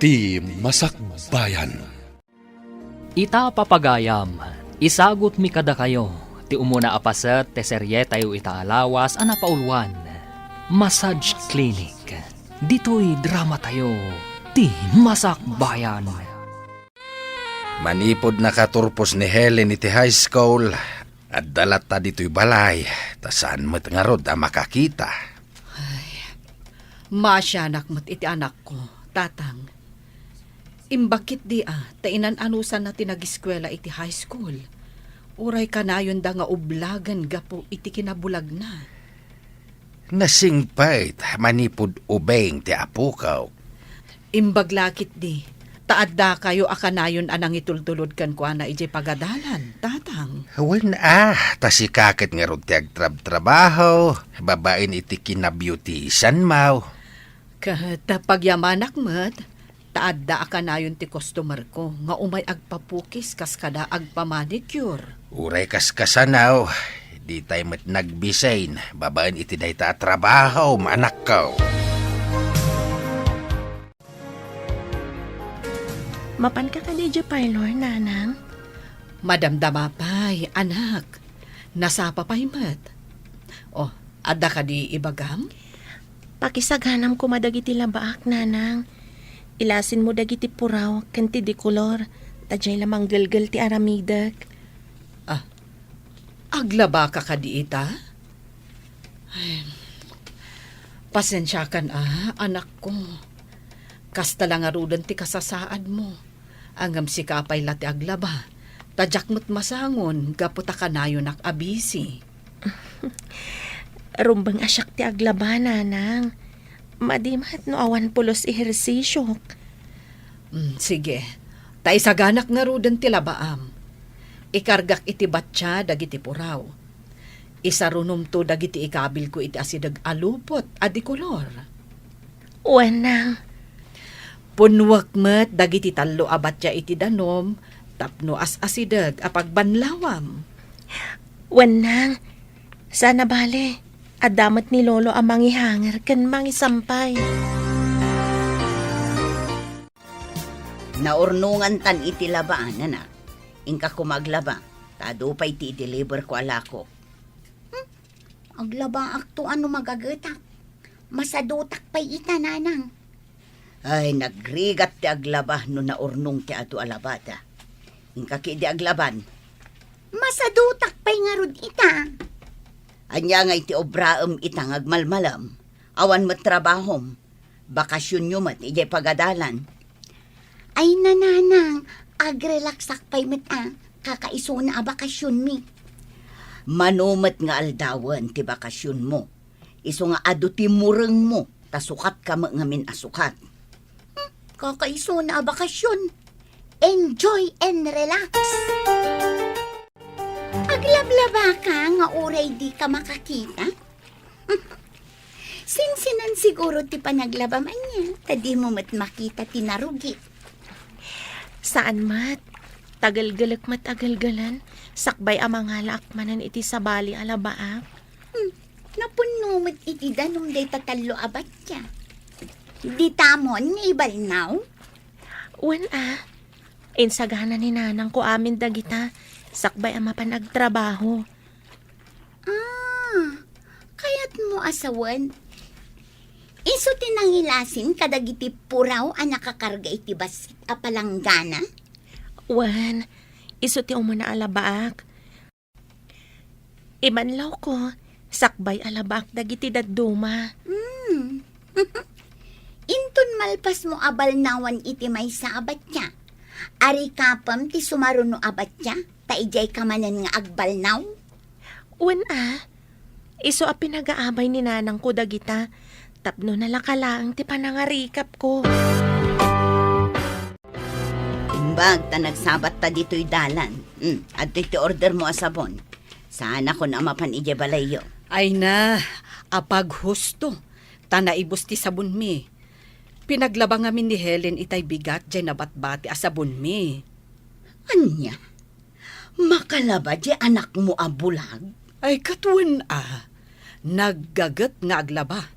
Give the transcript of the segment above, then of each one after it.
Ti Masakbayan. Ita papagayam, isagot mi kada kayo, ti umuna apaset te serye tayo itaalawas ana paulwan. Massage Clinic. Dito'y drama tayo, ti Masakbayan. Manipod na katurpos ni Helen iti high school at dalat ta dito'y balay, ta saan mo't nga rod a makakita. Masyanak mo't iti anak ko, tatang. Imbakit di tainan anusan na tinagiskwela iti high school. Uray kanayon da nga ublagan gapo iti kinabulag na. Nasingpait, manipod ubeng ti apukaw. Imbaglakit di, taadda kayo akanayon anang itultulod kan kwa na iti pagadalan, tatang. Wen ta si kakit nga rod ti agtrab-trabaho, babain iti kinabeautisan mau. Katapag yamanak mat, taadda akanayon ti customer ko, nga umay agpapukis kas kada agpamanicure. Uray kaskasanaw, di tayo mat nagbisain, babain iti dayta trabaho, manak ko. Mapan ka kadidyo parlor, nanang? Madam Damapay, anak, nasapa pa himat. Oh, adda ka di ibagam? Pakisaganam ko madagiti labaak, nanang. Ilasin mo dagiti puraw, kanti di kolor, tajay lamang galgal ti aramidag. Aglaba ka di ita? Ay, pasensya kan anak ko. Kasta lang arudan ti kasasaad mo. Angam si kapay lati aglaba. Tadyak mo't masangon, gaputa ka na yun abisi. Rumbang asyak ti aglaba, nanang. Madimat no awan pulos ehersisyo. Sige, taisaganak nga rudan ti labaam. Ikargak iti batya dagiti puraw. Isarunom to dagiti ikabil ko iti asidag alupot adi kolor. Wanang. Punwak met dagiti talo a batya iti danom tapno as asidag apag banlawam. Wanang. Sana bale. Adamat ni Lolo ang mangihanger kan mangisampay. Naurnungan tan iti labaan, anak. Ingka kumaglaba, tado pa iti deliver ko alako. Aglaba akto ano magagatak. Masadutak pa'y ita, nanang. Ay, nagrigat ti aglaba no naurnong ti ato alabata. Ingka ki di aglaban. Masadutak pa'y nga rod ita. Anya nga iti obraem ita ngagmalmalam. Awan mo't trabahom. Bakasyon nyo mat ijay pagadalan. Ay, nananang. Agrelaksak pa'y mata, kakaiso na bakasyon mi. Manumat nga aldawan ti bakasyon mo. Iso nga ado ti mureng mo, tasukat ka ngamin asukat. Kakaiso na bakasyon. Enjoy and relax. Aglablaba ka nga uray di ka makakita. Sinsinan siguro ti panaglabaman niya, tadi mo mat makita tinarugi. Saan mat? Tagal-galak mat agal-galan? Sakbay amang halakmanan iti sabali alabaak? Napuno mat iti danom day tatalo abat siya. Di tamon ibalnaw? Wan Insagana ni nanang ko amin dagita. Sakbay ama pa nagtrabaho. Kaya't mo asawan. Iso tinangilasin kadagiti puraw ang nakakarga iti basit a palanggana? Wan, iso ti umuna alabaak. Ibanlaw ko, sakbay alabaak dagiti dadduma. Intun malpas mo abalnawan iti may sa abatya. Ari kapam ti sumaruno abatya, taijay kamanan nga agbalnaw? Wan iso a pinagaabay ni nanang ko dagita. Tapno na lakalaang ti panangarikap ko. Imbag ta nagsabat ta dito'y dalan. At iti order mo asabon. Sana ko na mapan ije balayo. Ay na, apag husto. Tanaibos ti sabon mi. Pinaglabang amin ni Helen itay bigat dyan nabatbati a sabon mi. Anya? Makalaba di anak mo abulag? Ay katuan naggagat nga aglaba.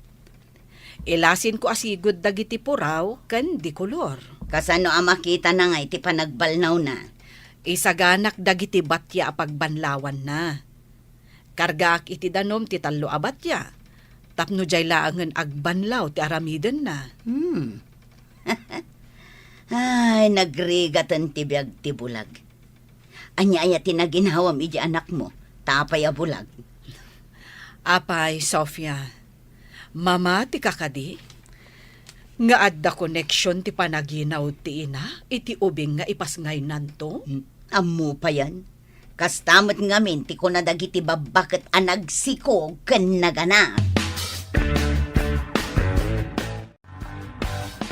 Ilasin ko asigod dagiti puraw ken di kolor. Kasano ang makita na nga iti panagbalnaw na. Isaganak dagiti batya a pagbanlawan na. Kargaak iti danom ti tallo a batya. Tapno jay laangen agbanlaw ti aramiden na. Ay, nagrigatan ti biag ti bulag. Anya aya tinaginhawam iti anak mo, tapay a bulag. Apay, Sofia, mama ti kakadi? Nga adda connection ti panaginaw ti ina, iti ubing nga ipasngay nanto? Ammo pa yan. Kastamot ngamin ti ko na dagiti babakit anagsiko ken naganak.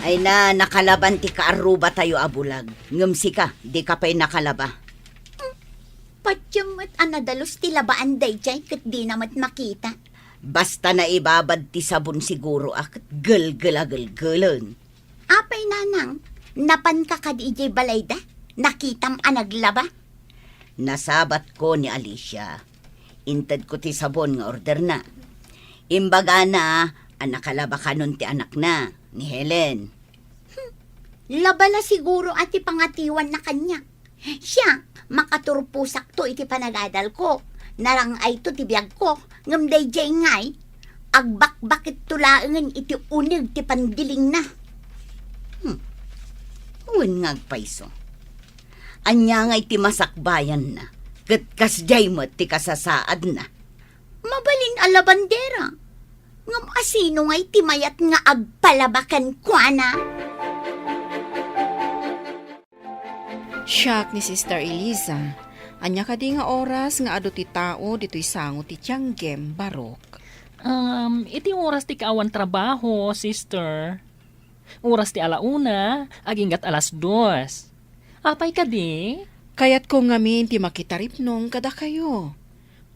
Ay na, nakalaban ti kaaruba tayo abulag. Ngumsi ka, di ka pa'y nakalaba. Patyam at anadalos ti labaan day jay kat di namat makita. Basta na ibabad ti sabon siguro ak gel-gel-gel-gelon. Apay nanang, napan ka kadi jay balayda? Nakitam anaglaba? Nasabat ko ni Alicia. Inted ko ti sabon nga order na. Imbaga na, nakalaba ka nun ti anak na, ni Helen. Labala siguro ati pangatiwan na kanya. Siya, makaturpusak to iti panagadal ko. Narangay to ti biyag ko. Ngamday jay ngay. Agbak-bakit tulaangan iti unig ti pandiling na. Uwan ngagpaiso. Anya nga iti masakbayan na. Katkas jay mo ti kasasaad na. Mabalin a labandera. Ngam asino ngay ti mayat nga agpalabakan kwa na. Siyak ni Sister Eliza. Anya ka di nga oras nga ado ti tao dito'y sango ti tiyanggem barok. Iti oras ti kaawan trabaho, sister. Oras ti alauna, agingat alas 2. Apay ka di? Kayat ko ngamin ti makitaripnong kada kayo.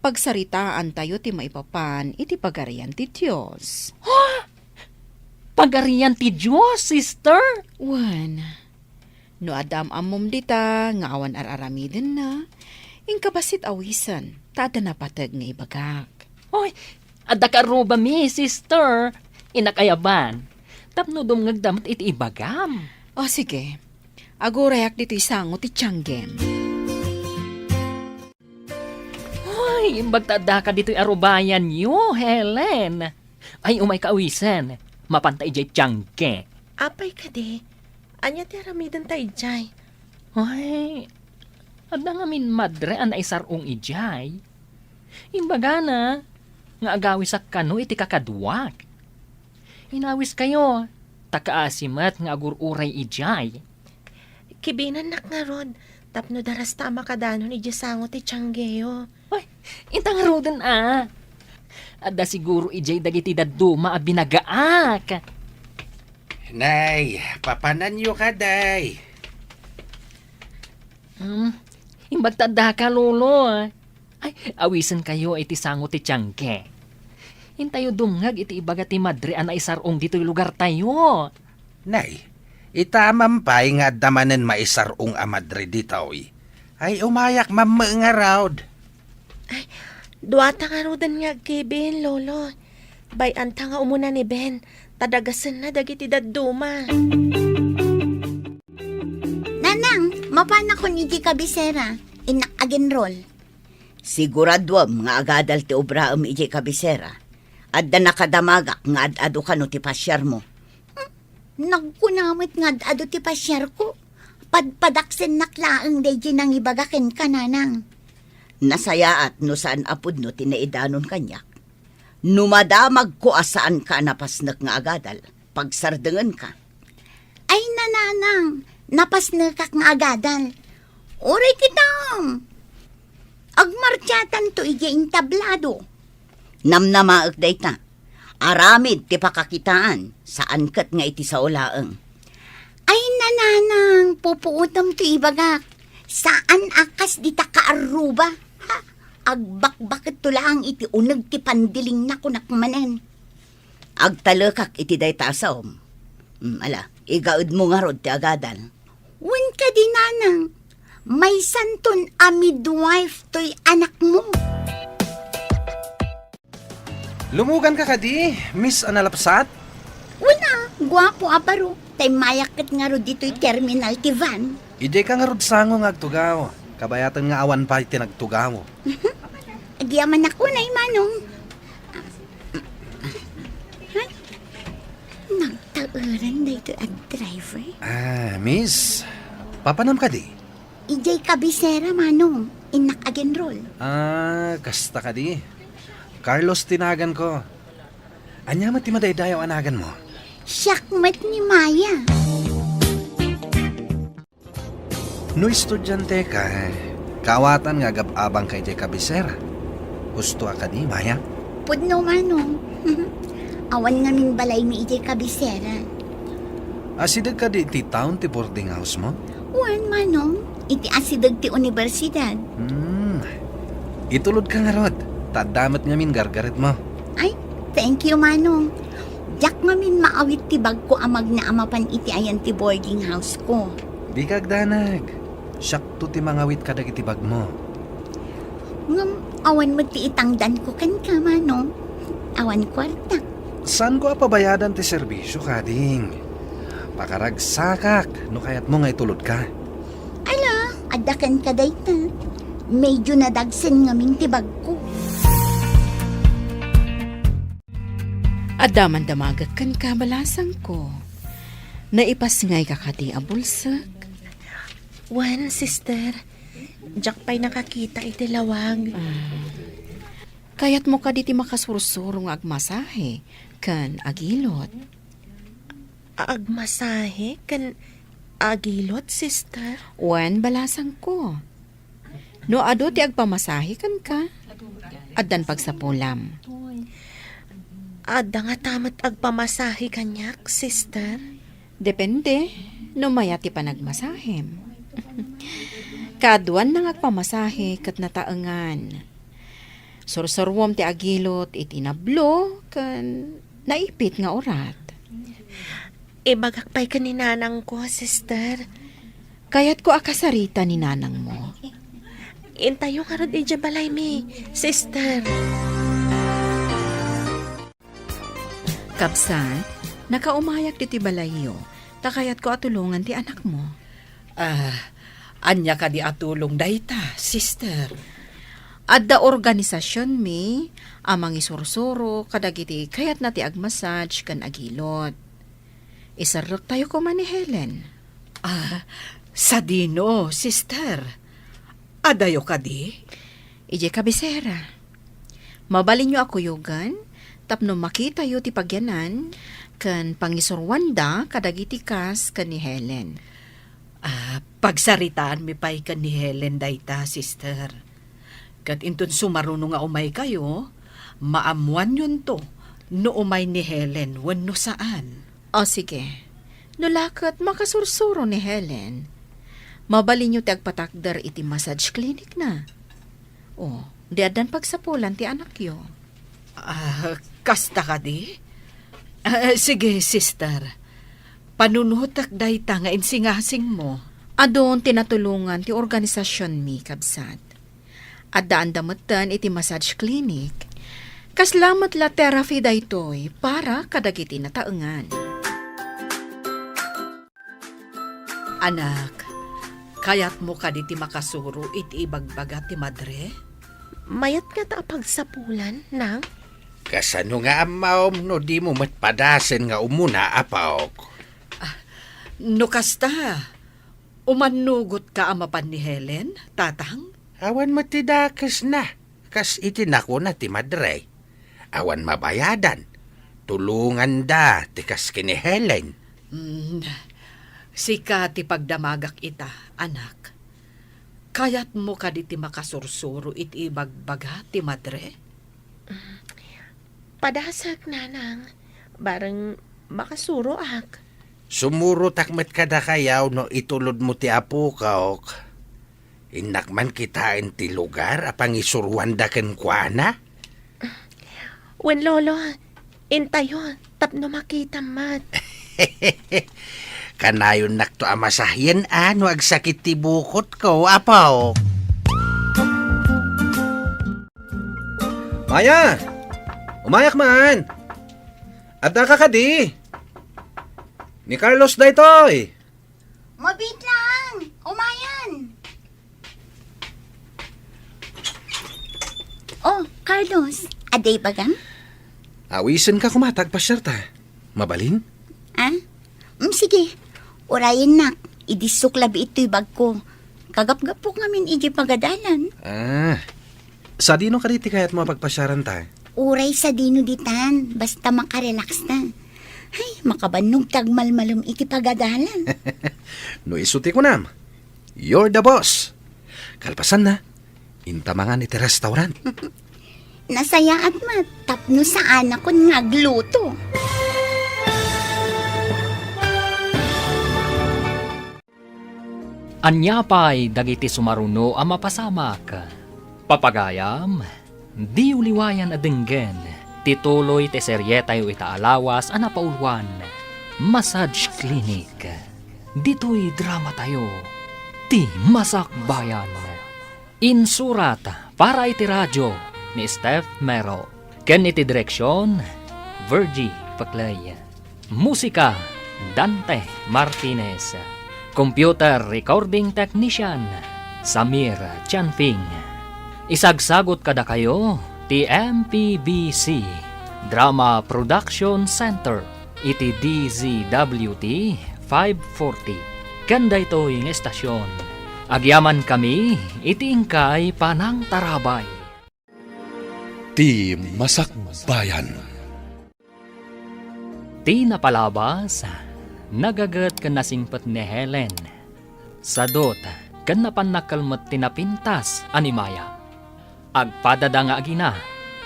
Pagsaritaan tayo ti maipapan iti pagarian ti Diyos. Pagarian ti Diyos, sister. Wan. No adam amom dita nga awan araramiden na. Inkabasit awisan, tada na patag nga ibagak. Hoy, adda ka roba mi, sister. Inakayaban. Tapno dumngagdamat iti ibagam. O sige, agurayak dito'y sango ti tiyanggem. Hoy, imbagtada ka dito'y arubayan niyo, Helen. Ay, umay kaawisan. Mapantay jay tiyangke. Apay ka di. Anya ti aramidan tayo jay. Ay, adda nga min madre an ay sarong ijay. Imbaga na, nga agawi sa kano iti kakadwak. Inawis kayo, takaasimat nga agururay ijay. Kibinan nak nga rod. Tapno daras tama kadano ni Diyasango ti Tianggeyo. Ay, intang roden Adda siguro ijay dagiti daduma a binagaak. Nay, papanan nyo ka, day. Imbagtada ka, lolo. Ay, awisan kayo iti sango ti tiyangke. Hintayo dumngag iti ibaga ti madre an ay sarong dito'y lugar tayo. Nay, itamampay nga damanen maisarong a Madrid dito'y. Ay umayak nga raud. Duwata nga rodan nga kay Ben, lolo. Bayan ta nga umuna ni Ben. Tadagasan na dagiti daduma. Nanang, mapana ko ni di kabisera. Inak agenrol. Siguradwam nga agadal ti obraam iti kabisera. Adda nakadamagak nga ad-ado ka no ti pasyar mo. Nagkunamit nga ado ti pasyar ko. Padpadaksen naklaang day nang ibagakin ka, nanang. Nasayaat no saan apod no tinaidanon kanyak. Numadamag ko asaan ka napasnak nga agadal. Pagsardengan ka. Ay nananang, napasnakak nga agadal. Oray kitang. Agmartyatan to iyain tablado. Namnamaak day ta. Aramid ti pakakitaan. Saan kat nga iti sa ulaang. Ay nananang, pupuutam to ibagak. Saan akas di ta kaaruba? Agbakbakit to lang iti unag ti pandiling na kunakmanen. Agtalekak iti day tasom. Ala, igaud mo nga rod ti agadal. Wan ka di nanang, may santon a midwife to'y anak mo. Lumugan ka kadi, Miss Analapsat? Guwapo aparo. Tay mayakit nga ro dito'y terminal ti van. Ije ka nga rod sango nga agtugaw. Kabayatan nga awan pa iti nagtugaw. Agyaman ako na Manong. Nagtauran na ito ang driver. Miss, papanam ka di? Ijay kabisera Manong. Inak again roll. Kasta ka di. Carlos tinagan ko. Anya mati madaydayaw anagan mo. Siyakmat ni Maya. No estudyante ka, kawatan nga gababang kay Jay Kabisera. Gusto ka di, Maya? Pudno Manong. Awan nga min balay mi ijay kabisera. Asidag ka di ti town ti boarding house mo? Wan Manong. Iti asidag ti universidad. Itulod ka nga rod. Tadamat nga min gargarit mo. Ay, thank you Manong. Jak nga min maawit ti bag ko amag na amapan iti ayan ti boarding house ko. Di kagdanag. Siyak to ti mangawit kadag iti bag mo. Ngam, awan mo ti itangdan ko kan ka Manong. Awan kwarta. Saan ko apabayadan ti serbisyo kading? Pakaragsakak no kayat mo nga itulod ka. Ala, adakan ka dayta. Medyo nadagsan nga min ti bag ko. Adaman damagak kan kabalasang ko. Naipasngay ka kati abulsak. Wan, sister. Jack pa'y nakakita iti lawag. Kayat mo ka diti makasursuro nga agmasahe kan agilot. Agmasahe kan agilot, sister. Wan balasang ko. No ado ti agpamasahe kan ka. Addan pagsapulam. Adda nga tamat agpamasahe kanyak, sister. Depende. No maya ti panagmasahem. Kaduan nang agpamasahe kat nataengan. Sursurwom ti agilot iti nablo kan naipit nga orat. Ibagak pa'y kaninanang ko, sister. Kayat ko akasarita ni nanang mo. Intayo nga rod ija balay mi, sister. Kapsat, nakaumayak diti balayo, takayat ko atulungan ti anak mo. Anya ka di atulong dayta, sister. Adda organisasyon mi, amang isursuro, kadagiti kayat na ti agmassage kan agilot. Isarok tayo ko man ni Helen. Sa dino, sister. Adayo ka di? Ije kabisera. Mabalin nyo ako yugan, tapno makita yu ti pagyanan, kan pangisurwanda kadagiti kas kan ni Helen. Pagsaritaan mi pa'y ka ni Helen dayta, sister. Kat intun sumaruno nga umay kayo, maamuan yun to, no umay ni Helen, wano saan. O sige, nulakat makasursuro ni Helen. Mabalin nyo ti agpatakdar iti massage clinic na. O, di adan pagsapulan ti anak yo. Kasta ka di? Sige, sister. Panunutak dayta nga insingasing mo. Adon tinatulungan ti organisasyon mi, kabsat. Adaan damutan iti massage clinic. Kaslamat la therapy daytoy para kadagiti nataengan. Anak, kayat mo ka di ti makasuro iti ibagbaga ti madre? Mayat nga ta pagsapulan, nang? Kasano nga amaom no di mo matpadasen nga umuna apaok. No kasta, umanugot ka amapan ni Helen, tatang? Awan matidakas na. Kas itinako na ti madre. Awan mabayadan. Tulungan da ti kas kini Helen. Sika ti pagdamagak ita, anak. Kayat mo ka di ti makasursuro iti ibagbaga ti madre? Padasag, nanang. Barang makasuro ak. Sumuro takmet kada kayaw no itulod mo ti apo kaok. Inakman kitain ti lugar apang isurwanda ken kuana? Wen lolo, intayo, tapno makita mat. Kanayon nakto amasahyan ano agsakit ti bukot ko, apaw. Maya! Umayak man! At nakakadi! Ni Carlos daytoy. Mabit lang! Umayan! Oh, Carlos, aday bagang? Awisin ka kumatag pasyar ta. Mabalin? Ha? Sige, urayin nak. Idisok labi ito'y bag ko. Kagap-gapok ngamin iji pagadalan. Sa dino ka diti kaya't mapagpasyaran ta? Uray sa dino ditan, basta makarelax na. Ay, makabannog tagmalmalum iti pagadalan. No isuti ko nam. You're the boss. Kalpasan na. Intamangan iti restaurant. Nasaya at matapno sa anak ko nga gluto. Anya pa'y dagiti sumaruno ang mapasamak. Papagayam, di uliwayan adenggen, tituloy te serye tayo itaalawas ang napaulwan. Massage Clinic. Dito'y drama tayo. Ti Masakbayan. Insurat para iti radyo ni Steph Mero. Ken iti direksyon, Virgie Paclay. Musika, Dante Martinez. Computer Recording Technician, Samir Chanfing. Isagsagot kada kayo, TMPBC, Drama Production Center, iti DZWT 540. Kanda ito yung estasyon. Agyaman kami, iti ingkay panang tarabay. Ti Masakbayan. Ti napalabas, nagagat kan nasingpet ni Helen. Sadot, kan napannakalmat tinapintas animaya. Agpadada nga agina,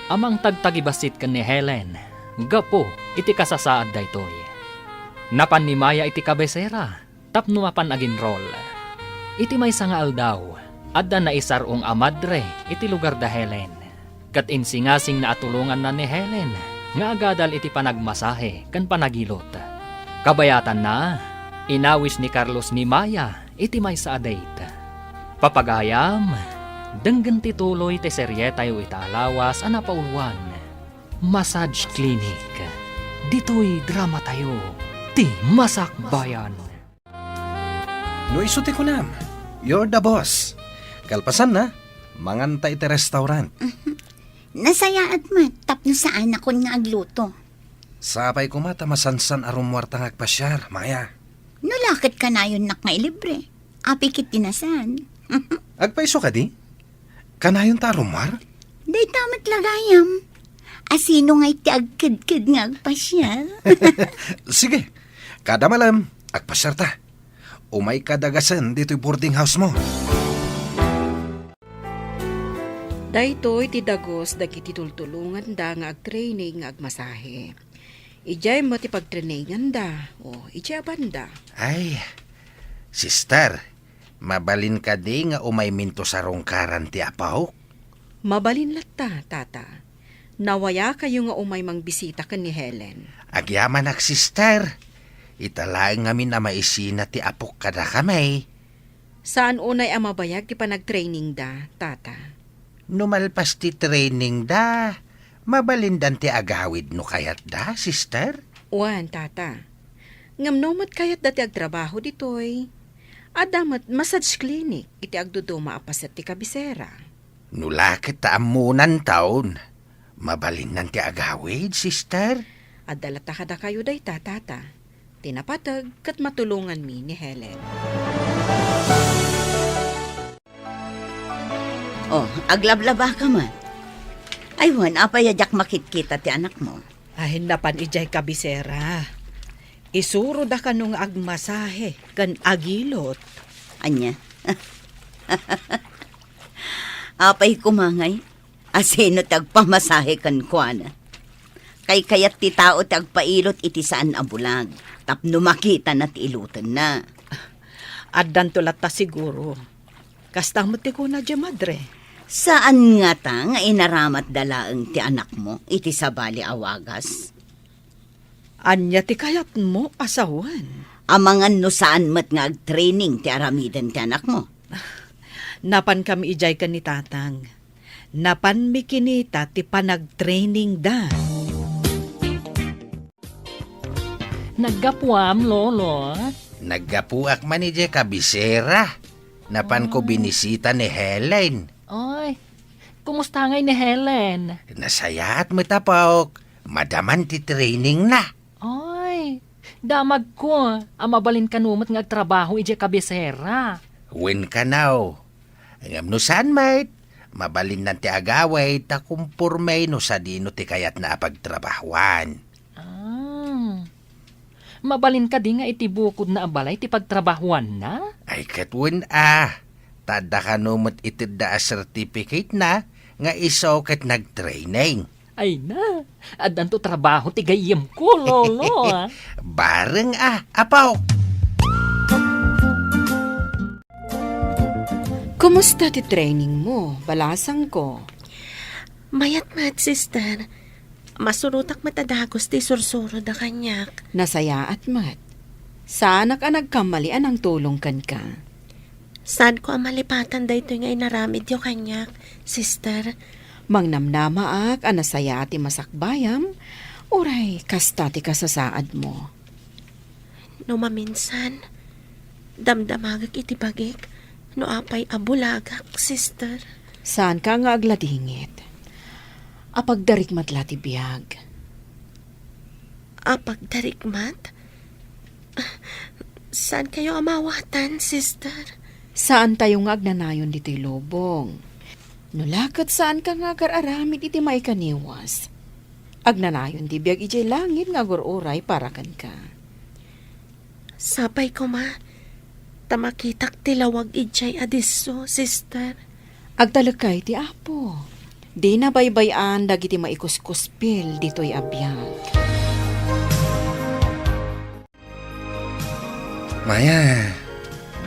amang tagtagibasit kan ni Helen. Gapo, iti kasasaad daytoy. Napanimaya iti kabesera, tapno mapan agin roll. Iti may nga aldaw, adda na isarong amadre iti lugar da Helen. Kat insingasing na atulungan na ni Helen, nga agadal iti panagmasahe kan panagilot. Kabayatan na, inawis ni Carlos ni Maya, iti may sa date. Papagayam, denggan tituloy te serye tayo itaalawas ang napaulwan. Massage Clinic. Dito'y drama tayo. Ti Masakbayan. No isuti ko nam. You're the boss. Kalpasan na. Manganta iti restaurant. Nasaya at matapno sa anak ko nga agluto. Sapay ko mata masansan arumwarta ng agpasyar, Maya. Nulakit ka na yun nak nga ilibre. Apikit tinasan. Agpaiso ka di? Kanayon ta arumwar? Day tamat lagayam. Asino nga'y ti agkid-kid nga agpasyal. Sige. Kada malam, agpasyar ta. Umay kadagasan dito'y boarding house mo. Daytoy ti dagos dagiti tultulungan da nga ag-training nga agmasahe. Ijay mo ti pagtrainingan da, o ijay banda. Ay, sister, mabalin ka di nga umay minto sa rongkaran ti apaw? Mabalin latta, tata. Nawaya kayo nga umay mang bisita ka ni Helen. Agyaman ak sister. Italaing ngamin na maisina ti apok kada kamay. Saan unay ang mabayag ti panag-training da, tata? Numalpas ti training da. Mabalindan ti agawid no kayat da, sister? Uwan, tata. Ngamnomot kayat dati agtrabaho ditoy. Adamat massage clinic iti agduduma apaset ti kabisera. Nulakit ta amunan taon. Mabalindan ti agawid, sister? Adalata kada kayo day, tata. Tinapatag kat matulungan mi ni Helen. Oh, aglablaba ka man. Aywan, apayadyak makitkita ti anak mo. Ay, napan ijay kabisera. Isuro da ka nung agmasahe, kan agilot. Anya? Apay kumangay, asino tagpamasahe kan kuana. Kay kayat ti tao tagpailot iti saan abulag. Tapno makita na ti ilutan na. Addan tulat ta siguro. Kastang mo ti ko na dya madre. Saan nga ta nga inaramat dalaang ti anak mo iti sabali awagas? Anya ti kayat mo asawan. Amangan no saan mat nga ag-training ti aramidan ti anak mo. Napan kami ijay ka ni tatang. Napan mi kinita ti panag-training da. Naggapuam, lolo. Naggapuak man ni kabisera. Napan ko binisita ni Helen. Oy, kumusta ngay ni Helen? Nasaya at matapok. Madaman ti training na. Oy, damag ko. Mabalin kanumot nga agtrabaho ije kabisera. Win ka now. Ngam no saan mate. Mabalin nan ti agaway takumpurmay no sa dino ti kayat na pagtrabahuan. Mabalin ka di nga itibukod na abalay ti pagtrabahuan na? Ay katwin Tada ka numot itid da a certificate na nga iso kat nag-training. Ay na, adan to trabaho ti gayem ko, lolo. Bareng apaw. Kumusta ti training mo? Balasang ko. Mayat sister. Masurutak matadagos ti sursuro da kanyak. Nasaya at mat. Sana ka nagkamalian ang tulong kan ka. Saan ko ang malipatan da ito nga inaramid yung kanyak, sister? Mangnamnama ak anasaya ti masakbayam, uray kasta ti kasasaad mo. No maminsan, damdamagak iti bagik, no apay abulagak, sister. Saan ka nga agladingit? Apagdarikmat lati biyag. Apagdarikmat? Saan kayo amawatan, sister? Saan tayo nga agnanayon dito'y lobong? Nulakat saan ka nga kararamid iti may kaniwas? Agnanayon di biyag ijay langit nga gururay para kan ka. Sapay ko ma, tamakitak tilawag ijay adiso, sister. Agtalakay ti apo. Di na baybayan dagiti maikuskuspil dito'y abiyag. Maya,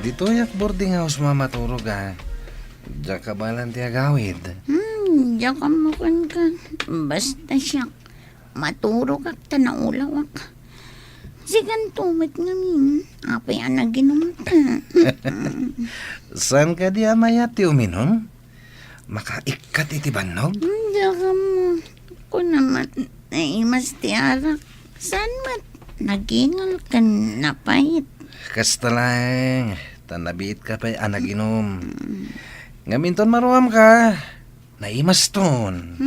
dito yak boarding house maturog Diyan ka balan ti agawid. Diyan ka makan ka. Basta siya. Maturog ak tanaulaw ak. Sigan tumit ngamin. Apay ang naginom ka. Saan ka di amaya ti uminom? Makaikat iti banog? Diyan ka mo. Ko naman. Naimas ti arak. Saan mat? Nagingal ka napait. Kasta lang. Tanabiit ka pa anak inom. Ngaminton maruam ka. Naimas ton.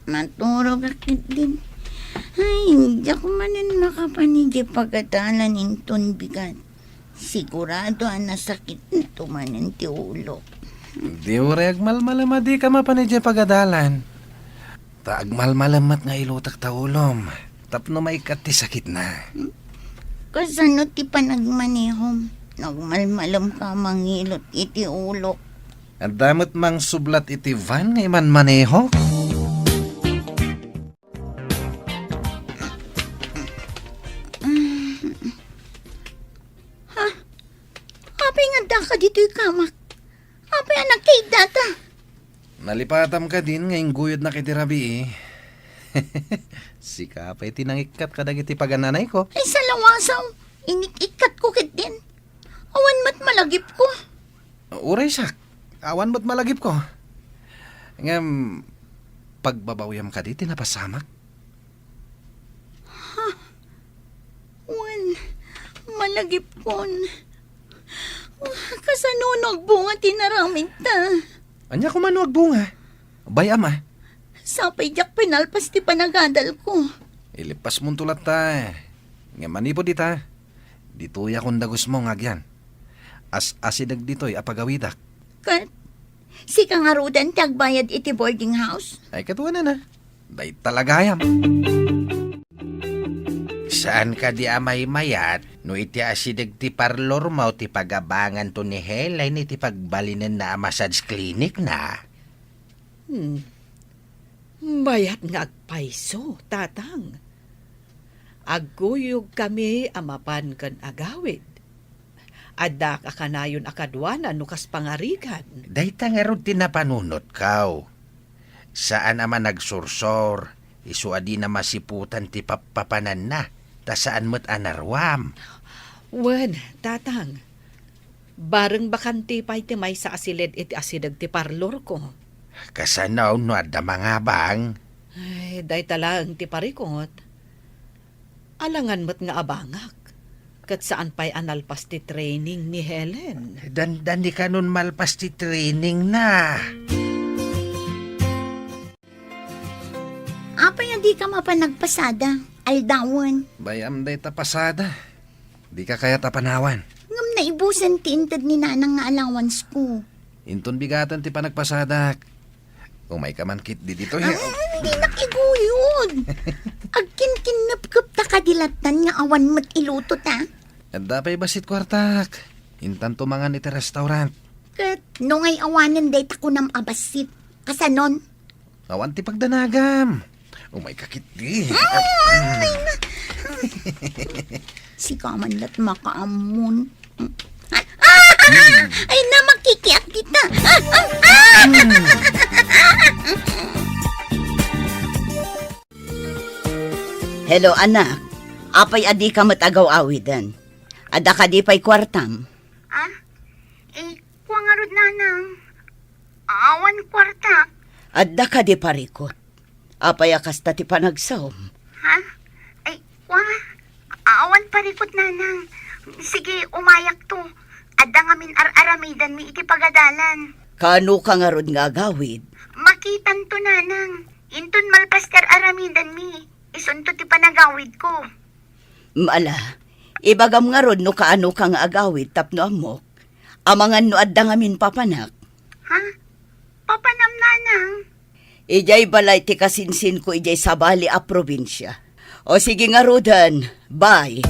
Maturog akit din. Ay, hindi ako manin makapanigi pagkatalan inton bigat. Sigurado ang nasakit nito manin ti ulo. Di ure agmalmalam di ka mapanidya pagadalan. Ta agmalmalamat nga ilutak ta ulom. Tapno maikat ti sakit na. Kasano ti panagmanehom? Nagmalmalam ka mangilot iti ulo. Ang damot mang sublat iti van nga iman maneho. Apay nga da ka dito'y kamak. Apay anak kay data. Nalipatam ka din ngayong guyod na kitirabi Si kapay tinangikat ka dagiti pagananay ko. Ay sa lawasaw, inikikat ko kit din. Awan mat malagip ko. Uray sak, awan mo't malagip ko. Ngam, pagbabawyam ka di, tinapasamak. Awan, malagip kon. Kasanunog bunga tinaramid ta. Anya ko manuag bunga. Bayam Sapay jak pinalpas ti panagadal ko. Ilipas mong tulat ta. Nga manipo di ta. Dito'y akong dagos mo ngagyan. Asidag dito'y apagawidak. Kat, si kangarudan tagbayad iti boarding house. Ay katuwa na. Day talagayam. Saan ka di amay mayat? No iti asidag ti parlor mo ti pagabangan to ni Helen iti pagbalinan na massage clinic na. Bayat nga agpaiso, tatang. Aguyog kami amapan kan agawid. Adda ka kanayon akadwanan nukas pangarigan. Dayta nga ron tinapanunot kaw. Saan naman nagsursor? Isuadi na masiputan ti papapanan na. Ta saan mo't anarwam? Wen, tatang. Bareng bakanti pa iti may sa asilid iti asidag ti parlor ko. Kasanaw no adda mga bang? Ay, day talang ti parikot. Alangan mo't nga abangak. Kat saan pa'y analpas ti training ni Helen? Dan di ka nun malpas ti training na. Apa yung di ka mapanagpasada? Aldawan. Bayam day tapasada. Di ka kaya tapanawan. Ngam na ibusan ti intad ni nanang nga allowance ko. Inton bigatan ti panagpasadak. Umay ka man kit di dito. Hindi nakiguyod. Agkin kinapkap ta kadilatan nga awan mo't iluto ta. At dapay basit kwartak. Intan tumangan iti restaurant. Kat nung ay awanan day tako nam abasit. Kasanon? Awan ti pagdanagam. Umay ka kit di. Si kamanlat makaamon. Ay na makikiyak kita. Hello, anak. Apay adi ka matagaw awidan. Ada ka di pa'y kwartam. Kuwangarod nanang. Awan kwarta. Ada ka di parikot. Apay akas ti panagsaw. Ha? Awan parikot nanang. Sige, umayak to. Adda nga min ar-aramidan mi iti pagadalan. Kano ka nga rod nga agawid? Makitan to nanang. Intun malpaster aramidan mi. Isunto ti panagawid ko. Maala, ibagam nga rod no kaano ka nga agawid tapno amok. Amangan no adda nga min papanak. Ha? Papanam nanang. Ijay balay ti kasinsin ko ijay sa bali a probinsya. O sige nga rodan, bye.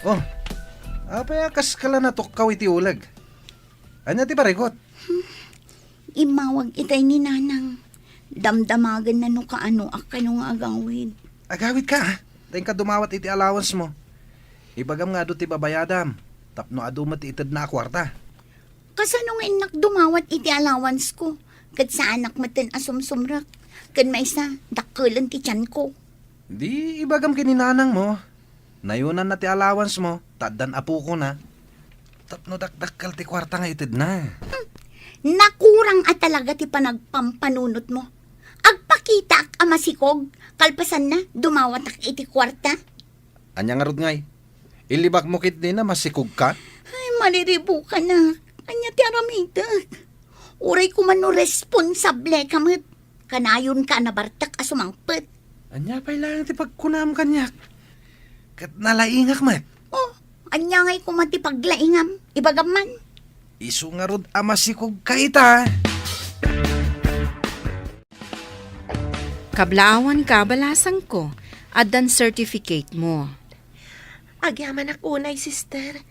Oh, apay akas ka lang natukkaw iti ulag. Anya ti parikot? Imawag itay ni nanang. Damdamagan na no kaano akano nga agawid. Agawid ka ha? Dahil ka dumawat iti allowance mo. Ibagam nga do ti babayadam. Tapno adumat itad na kwarta. Kasano nga inak dumawat iti allowance ko. Kad sa anak matan asumsumrak. Kad maisa, dakkelan ti tiyan ko. Di ibagam kininanang mo. Nayunan na ti allowance mo. Taddan apo ko na. Tapno dakdakkal ti kwarta nga itad na. Nakurang at talaga ti panagpampanunot mo. Agpakita ak amasikog. Kalpasan na, dumawat ak iti kwarta. Anya nga rod ngay. Ilibak mo kit din na masikog ka. Ay, maliribo ka na. Anya ti aramida. Uray ko man no responsable kamot. Kanayon ka na bartak asumangpet. Anya pa'y lang ti pagkunam kanyak. Kat nalaingak mat. Oh, anya ngay ko mati paglaingam. Ibagam man. Isu nga rod amasikog ka ita. Kablaawan ka balasang ko, adan certificate mo. Agyaman ako unay, sister.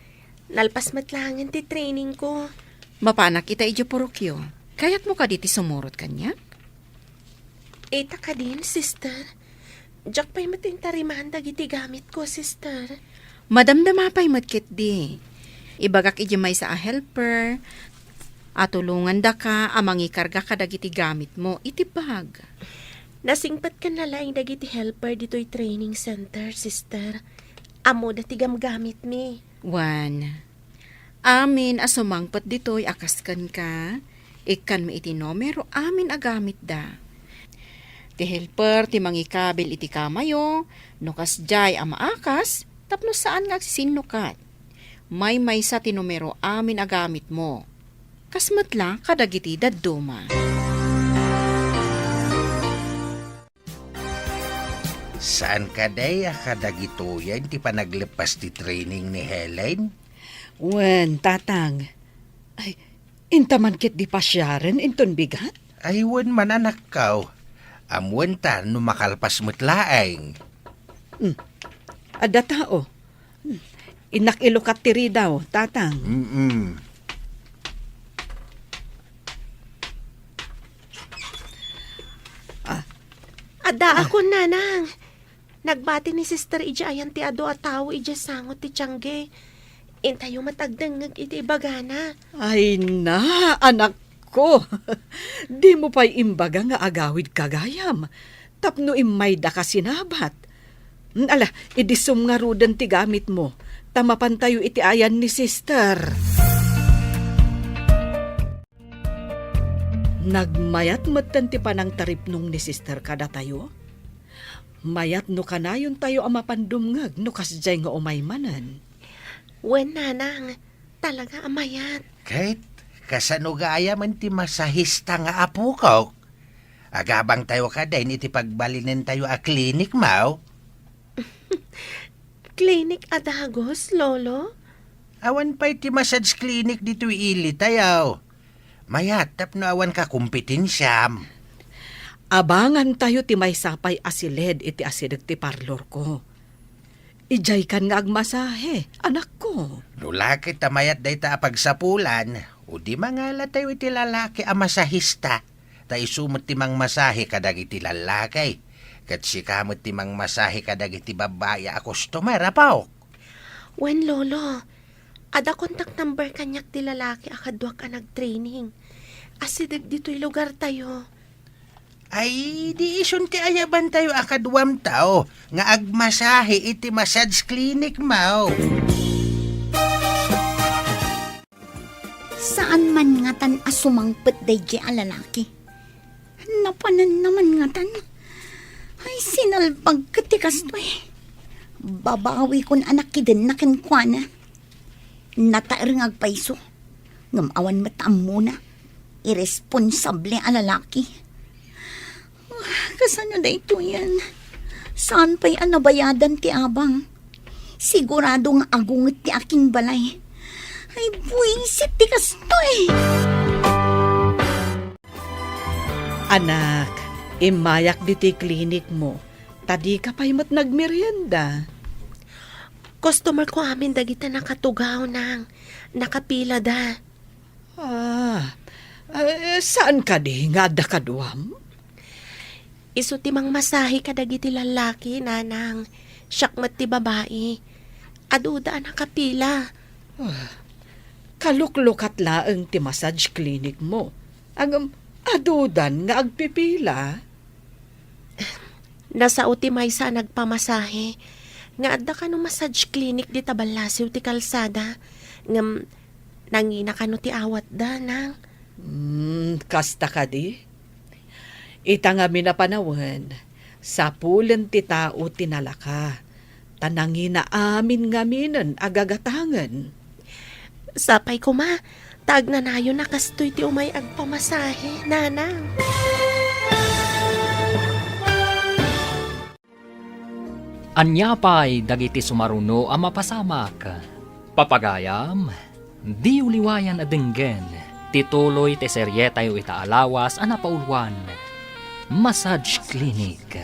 Nalpas matlangan ti training ko. Mapanak kita idyo porokyo. Kayat mo ka diti sumurot kanya? Eta ka din, sister. Diyak pa'y matintariman dagiti gamit ko, sister. Madamdama pa'y matkit di. Ibagak idyo may sa a helper. Atulungan da ka, amang ikarga ka dagiti gamit mo, itibag. Nasingpat ka na lang dagiti helper dito'y training center, sister. Amo na tigam gamit mi. Wan. Amin asumangpat dito'y akaskan ka. Ikan mi iti numero, amin agamit da. Ti helper, ti mangikabil iti kamayo, nukas jay amaakas, tapno saan nga agsisinnukat. May sa ti numero, amin agamit mo. Kasmatla kadagiti dadduma. Saan ka day akadagito yan ti panaglepas ti training ni Helen? Wen, tatang. Ay, intaman kit di pasyaren, inton bigat? Aywan man anak kaw. Amwan ta no makalpas mo't laeng. Ada tao. Inak ilukat tiri daw, tatang. Ada ako, nanang. Nagbati ni sister ija ayan ti ado at tao ija sangot ti tiyangge. Intayo matagdangag iti bagana. Ay na, anak ko. Di mo pa'y imbaga nga agawid kagayam. Tapno imay da ka sinabat. Ala, idisum nga rudan ti gamit mo. Tamapan tayo iti ayan ni sister. Nagmayat matan ti panang taripnong ni sister kada tayo. Mayat no kanayon tayo ang mapandumngag no kasjay nga umay manan. Wen, nanang. Talaga amayat. Kahit kasanugaya man ti masahista nga apo ko. Agabang tayo ka din iti pagbalinin tayo a klinik mao. Clinic adagos, lolo? Awan pa iti massage clinic dito ili tayo. Mayatap no awan ka kumpitinsyam. Abangan tayo ti may sapay asiled iti asideg ti parlor ko. Ijay kan nga agmasahe, anak ko. Lulaki tamayat day ta pagsapulan. O di mangala tayo iti lalaki a masahista. Ta isumot ti mang masahe kadag iti lalaki. Kat sikamot ti mang masahe kadag iti babaya a customer, apaw. Wen, lolo. Ada contact number kanyak ti lalaki akadwa ka nag-training. Asideg dito'y lugar tayo. Ay, di isun ti ayaban tayo akadwam tao. Nga agmasahe iti massage clinic mao. Saan man nga tan asumangpet day di alalaki? Napanan naman nga tan. Ay, sinalpag katikas to eh. Babawi kon anak kidin na kenkwana. Natair nga agpaiso. Ngamawan mataam muna. Irresponsable alalaki. Kasano na ito yan? Saan pa'y anabayadan ti abang? Sigurado nga agunget ti aking balay. Ay, buwisit ti kasto eh. Anak, imayak di ti klinik mo. Tadi ka pa'y mat nagmerienda. Customer ko amin dagita nakatugaw nang. Nakapila da. Saan ka di nga da kaduam? Isu ti mang masahe kadag iti lalaki, nanang. Syakmat ti babae. Aduda nakapila. Kaluklukat laeng ti massage clinic mo. Ang adudan nga agpipila. Nasa uti may sa nagpamasahe. Nga adda ka no massage clinic di tabalasiw ti kalsada. Ngam nangina ka no ti awat da, nang. Kasta ka di? Ita nga minapanawan, sa pulen ti tao tinalaka. Tanangin na amin nga minan agagatangan. Sapay ko ma, tag na nayo nakastoy ti umay agpamasahe, nanang. Anyapay dagiti sumaruno ang mapasamak. Papagayam, di uliwayan adenggen. Tituloy te serye tayo itaalawas ang napaulwan. Massage Clinic.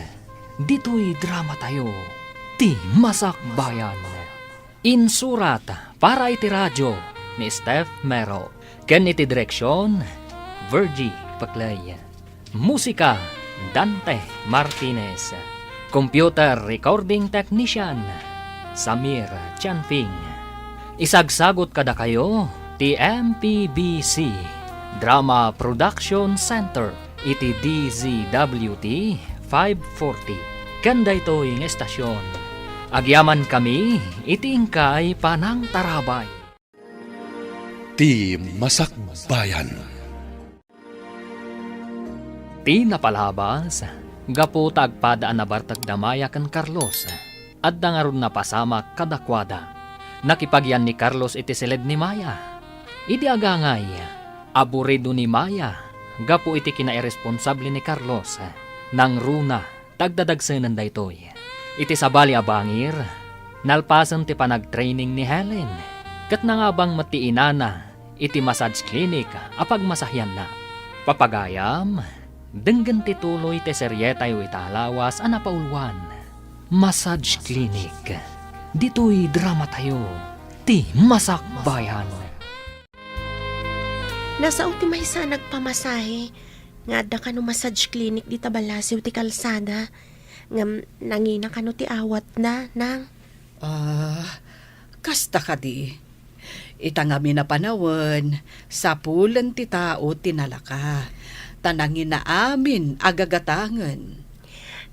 Dito'y drama tayo. Ti Masakbayan. Insurat para iti radyo ni Steph Mero. Ken iti direksyon, Virgie Paclay. Musika, Dante Martinez. Computer Recording Technician, Samir Chanfing. Isagsagot kada kayo, ti MPBC Drama Production Center. Iti DZWT 540. Kanda ito yung estasyon. Agyaman kami, iti ingkay panang tarabay. Ti Masakbayan. Ti napalabas, gapu tagpadaan na bartag damaya kan Carlos. At dangarun na pasama kadakwada. Nakipagyan ni Carlos iti silid ni Maya. Idi agangay, aburido ni Maya. Gapu iti kinairesponsable ni Carlos. Nang runa, tagdadagsenan da itoy. Iti sabali abangir, nalpasan ti panag-training ni Helen. Kat nangabang matiinana, iti massage clinic, apag masahyan na. Papagayam, denggan tituloy ti serye tayo italawas anapaulwan. Massage clinic. Dito'y drama tayo. Ti Masakbayan. Nasa uti may sa nagpamasahe. Nga adda ka no massage clinic di tabalasiw ti kalsada. Ngam nangina ka no ti awat na, nang. Kasta ka di. Ita nga minapanawan, sa pulen ti tao tinalaka. Tanangin na amin agagatangan.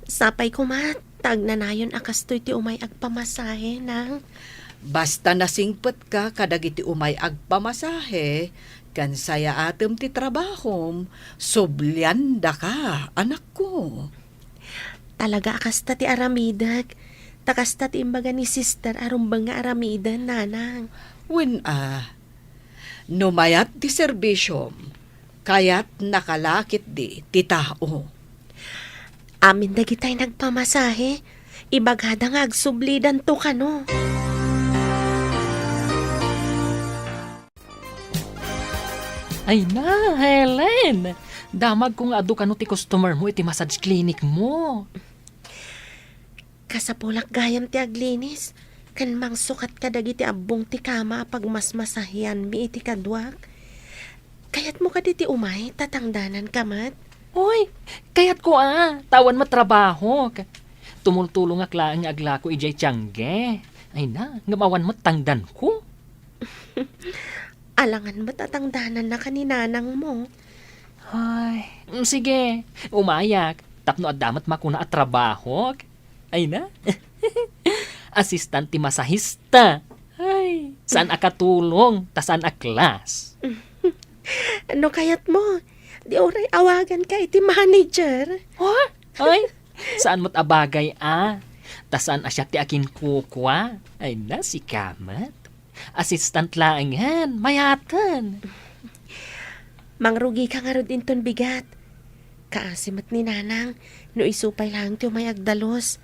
Sapay ko ma, tag na nayon akastoy ti umay agpamasahe, nang. Basta nasingpet ka kadag iti umay agpamasahe, kan saya atem ti trabahom, sublianda ka, anak ko. Talaga akasta ti aramidag. Takasta ti imbaga ni sister arumbang nga aramidan, nanang. Numayat ti serbisyom, kayat nakalakit di ti tao. Amin dagitay nagpamasahe. Ibagada nga agsublidan to kano. Ay na, Helen! Damag kung adu ka no ti customer mo iti massage clinic mo. Kasapulak gayam ti aglinis. Kan mang sukat ka dagiti abong ti kama pag mas masahian mi iti kadwak. Kayat mo ka diti umay, tatangdanan ka mat. Oy, kayat ko tawan matrabaho. Tumultulong aklaan nga agla ko ijay tiyangge. Ay na, ngamawan mo tangdan ko. Alangan matatangdanan na kaninanang mo. Ay, sige, umayak. Tapno at damat makuna at trabaho. Ay na. Assistant ti masahista. Ay, saan akatulong, ta saan aklas. Ano kayat mo? Di oray awagan ka iti manager. Oh, ay, saan mo't abagay ta saan asya ti akin kukwa. Ay na, si Kamat. Assistant laangan, mayatan. Mangrugi ka nga rin inton bigat. Kaasimat ni nanang, no isupay lang ti umay agdalos.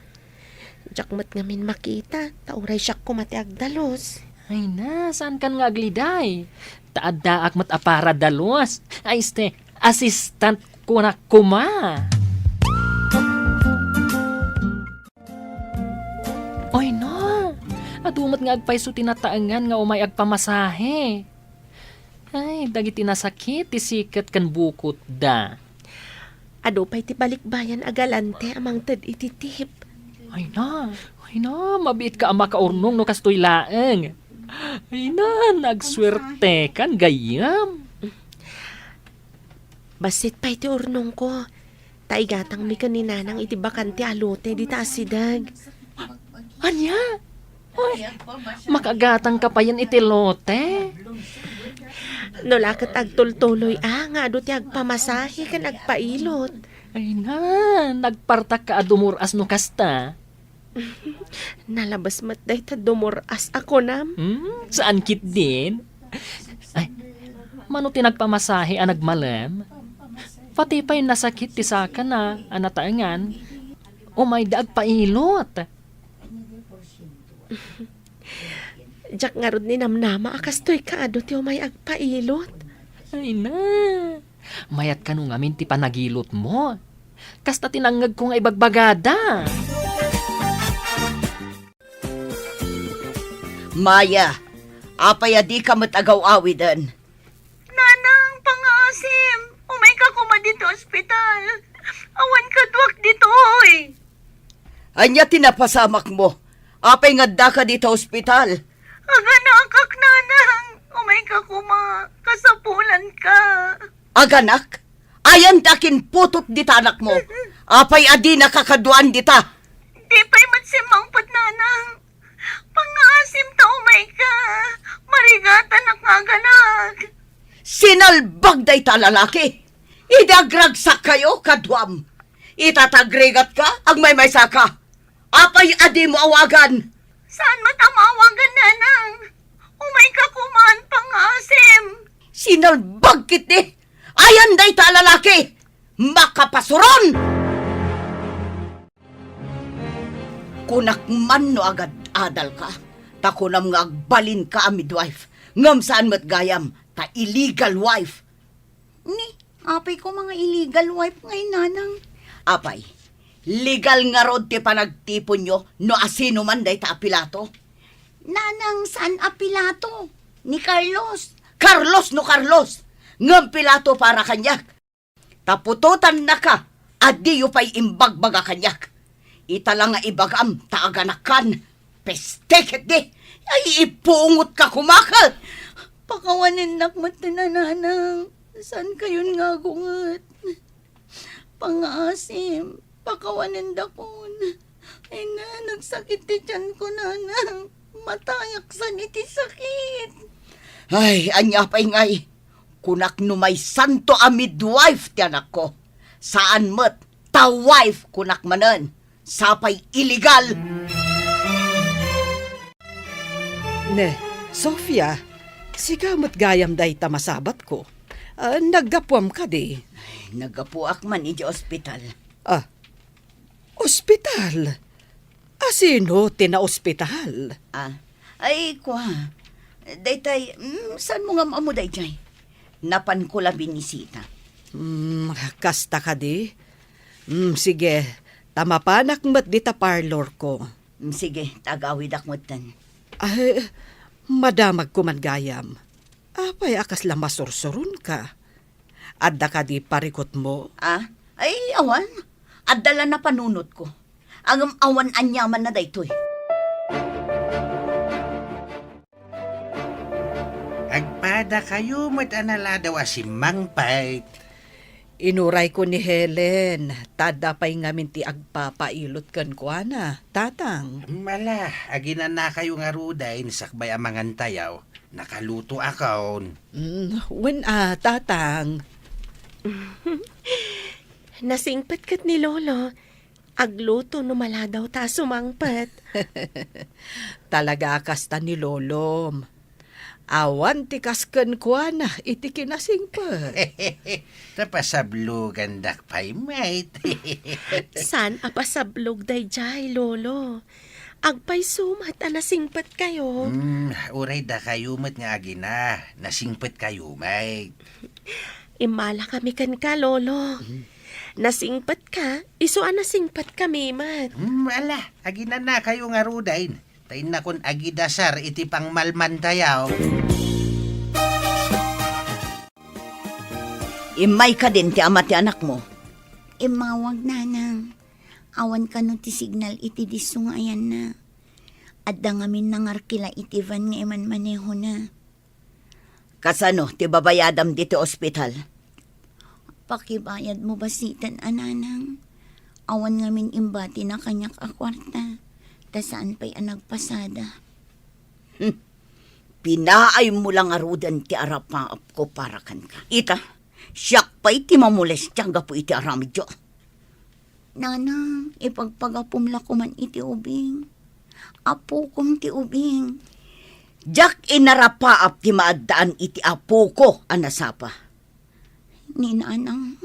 Jakmat ngamin makita, tauray siyak kumati agdalos. Ay na, saan kan nga agliday? Taaddaak mat apara dalos. Ay este, assistant ko na kuma. Oy no, adumat nga agpayso tinataangan nga umay agpamasahe. Ay, dagiti nasakit, tisikat kan bukot da. Ado pa'y ti balikbayan agalante amang tad ititip. Ay na, mabiit ka ama kaurnong no kastoy laeng. Ay na, nagswerte kan gayam. Basit pa'y ti urnong ko. Taigatang mi kaninanang iti bakante alote di taasidag. Anya? Uy, makagatang ka pa yan iti lote. No lakat agtultuloy nga ado ti agpamasahe kan agpailot. Ay na, nagpartak ka adumuras no kasta. Nalabas matday ta dumuras ako nam. Saan kit din? Ay, mano tinagpamasahe ang nagmalam? Pati pa'y nasakit ti saka na anataangan. Umay daag pailot. Jak nga rod ni namnama akastoy ka ado ti umay agpailot. Ay na, mayat ka nung amin ti panagilot mo. Kasta tinangag ko nga ibagbagada. Maya, apaya di ka matagaw-awidan. Nanang, pang-asim. Umay ka kuma dito ospital. Awan ka duwak dito, oy. Anya tinapasamak mo. Apay nga da ka dito ospital. Aga na akak, nanang. Umay ka kuma. Kasapulan ka. Aganak, ayan dakin putot dita anak mo. Apay adi nakakaduan dita. Di pa'y matsimang pat, nanang. Pang-asim ta umay ka. Marigatan ak nga ganak. Sinalbag day ta lalaki. Idagragsak kayo, kadwam. Itatagregat ka, ang may saka. Apay adi mo awagan. Saan matamawagan, nanang? Umay ka kuman, pang-asim. Sinalbag kit ni. Ayan day ta lalaki. Makapasuron! Kunak man no agad adal ka. Takunam nga agbalin ka a midwife. Ngam saan mat gayam, ta illegal wife. Ni, apay ko mga illegal wife ngayon, nanang. Apay, legal nga rod ti panagtipon nyo no asino man day ta apilato. Nanang, saan apilato? Ni Carlos. Carlos no Carlos. Ngam pilato para kanyak. Tapututan na ka, adi yu pa'y imbagbaga kanyak. Italang nga ibagam, taaganakan. Pesteket di, ay ipungot ka kumakal. Pakawanin nakmat na nanang. Saan kayon nga gungat? Pang-asim, pakawanin dakon. Ay na, nagsakit ti tiyan ko, nanang. Matayak sa iti sakit. Ay, anya pa'y ngay. Kunak no may santo a midwife ti anak ko. Saan mo't ta wife kunak manan. Sapay illegal! Ne, Sofia, sigamot gayam day tamasabat ko. Naggapuam ka di. Nagapuak man iti ospital. Ospital? Asino tina-ospital? Ay, kwa. Daytay, saan mo nga maamu daytay? Napan ko la binisita. Kasta ka di? Sige, tamapanak mat di ta parlor ko. Sige, tagawid akmutan. Ay, madamag ko man gayam. Apay akas lang masursurun ka. Adda ka di parikot mo? Ay, awan. Adala na panunot ko. Ang awan anyaman na daytoy. Agpada kayo matanala daw si Mang Pait. Inuray ko ni Helen. Tada pa'y ngamin ti agpapailot kan ko na. Tatang. Mala, aginan na kayo nga rudain sakbay ang mangantayaw. Nakaluto akon. Tatang. Nasingpet kat ni Lolo. Agluto no mala daw ta sumangpet. Talaga kasta ni Lolom. Awan ti kasken ko na iti kinasingpet. Tapasablugan dakpay, mate. San apasablog day jay, Lolo? Agpay sumat anasingpet kayo. Uray da kayo mat nga agina. Nasingpet kayo, mate. Imala kami kan ka, Lolo. Nasingpet ka, iso nasingpet kami, mat. Ala, aginan na kayo nga rudain. Tain na kun agidasar iti pang malmantayaw. Imay ka din ti ama ti anak mo. Imawag nanang. Awan ka no ti signal iti disong ayan na. Adda ngamin nangarkila iti van nga iman maneho na. Kasano ti babayadam dito ospital? Pakibayad mo basitan ananang. Awan ngamin imbati na kanyak akwarta. Ta saan pa'y nagpasada. Pinaay mo lang arudan ti arapaap ko para kan ka. Ita, siyak pa'y ti mamules tiyang gapo iti aramidyo. Nanang, ipagpagapumla ko man iti ubing. Apo kong ti ubing. Jak inarapaap ti maadaan iti apo ko anasapa. Ni nanang,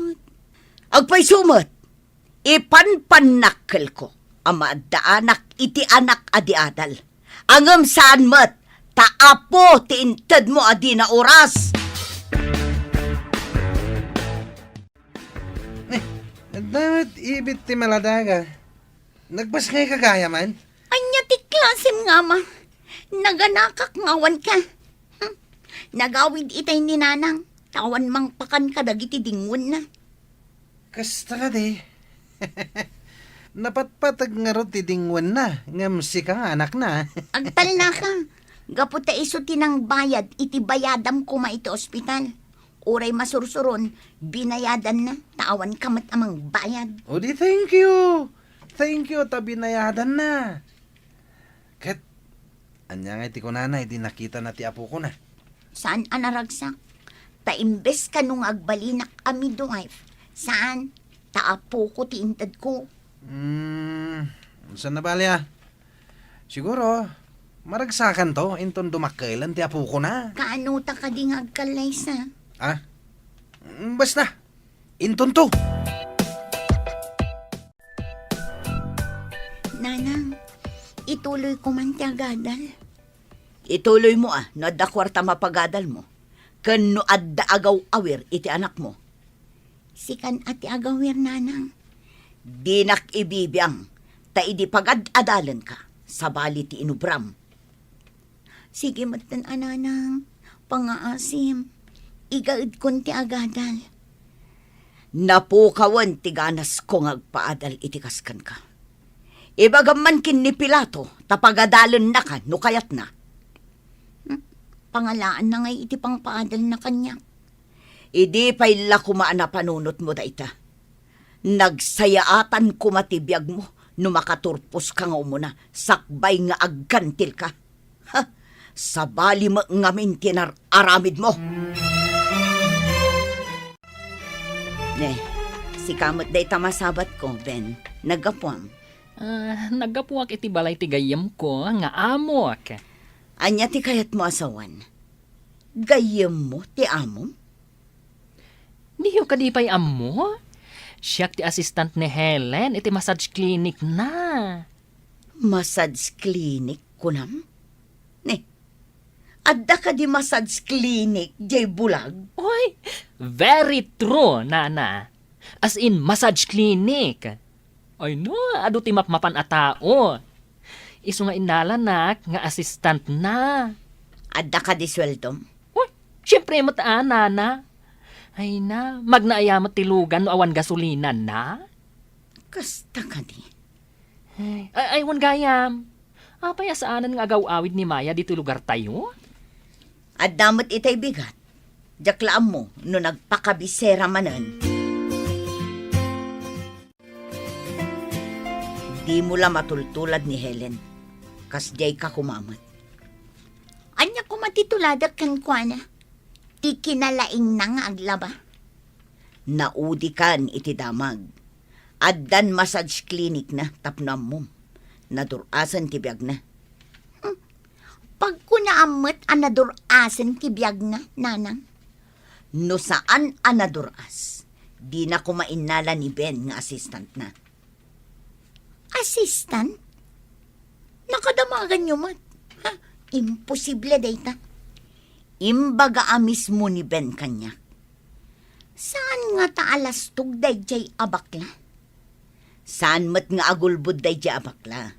Agpay sumat, ipanpanakkel ko ang maadaanak iti anak adi adal. Angam saan mat, taapo ti inted mo adi na oras. Damat ibit ti maladaga. Nagbas ngay kagaya man? anya ti klasim nga ma. Naganakak ngawan ka. Nagawid itay ni nanang. Tawan mang pakan ka dagiti dingon na. Kasta ka di. Napatpatag nga ro ti dingwan na. Ngamsi ka nga anak na. Agtal na ka. Gaputa iso tinang bayad, iti bayadam ko ma iti ospital. Uray masursuron, binayadan na, tawan kamat amang bayad. O di thank you. Thank you, tabinayadan na. Kat, anya nga iti ko nanay, di nakita na ti apo ko na. Saan anaragsak? Taimbes ka nung agbalinak ami wife. Saan? Taapo ko ti intad ko. Saan na bali ah? Siguro, maragsakan to, inton dumakailan ti apo ko na. Kaano ta ka di ngagkalay sa? Ah? Basta, inton to. Nanang, ituloy ko man ti agadal. Ituloy mo no adda kwarta mapagadal mo. Kano adda agaw awir iti anak mo. Sikan ati agawir nanang. Dinak ibibiyang, ta idi pagad-adalan ka, sa bali ti inubram. Sige matan ananang, pangaasim, igaid kon ti agadal. Napukawan ti ganas ko ngagpaadal iti kaskan ka. Ibagaman kin ni Pilato, tapagadalan na ka, no kayat na. Pangalaan na ngay iti pang paadal na kanya. Idi pa'y lakumaan na panunot mo da ita. Nagsayaatan kumatibiyag mo, no makaturpos ka nga umuna, sakbay nga aggantil ka. Ha, sa bali mo ngamin aramid mo. Ne, si kamot day tamasabat ko, Ben, nagapuam. Nagapuak iti balay ti gayam ko nga amok. Anya ti kayat mo asawan? Gayem mo ti amom? Diyo kadipay amo? Siyak ti assistant ni Helen iti massage clinic na. Massage clinic kunam? Ne, adda ka di massage clinic, jay bulag? Oy, very true, nana. As in, massage clinic. Ay no, adu ti mapmapan a tao. Isu nga inalanak nga assistant na. Adda ka di sweldom? Uy, syempre mo taan, nana. Ay na, magnaayamot tilugan no awan gasolina na. Kasta ka di. Ay, wan gayam. Apay asaanan nga agaw-awid ni Maya dito lugar tayo? Adamot itay bigat. Jaklaan mo no nagpakabisera manan. Di mo la matultulad ni Helen. Kas jay ka kumamat. Anya ko matituladak kan kuana. Ti kinalaing na nga aglaba. Naudi kan iti damag. Addan massage clinic na tapnam mo. Nadurasan ti biyag na. Pag kunaamot anadurasan ti biyag na, nanang. No saan anaduras? Di na kumainala ni Ben nga assistant na. Assistant? Nakadamagan nyo mat. Ha? Imposible data. Imbaga amis mo ni Ben kanya. Saan nga taalastog dayjay abakla? Saan mat nga agulbud day di abakla?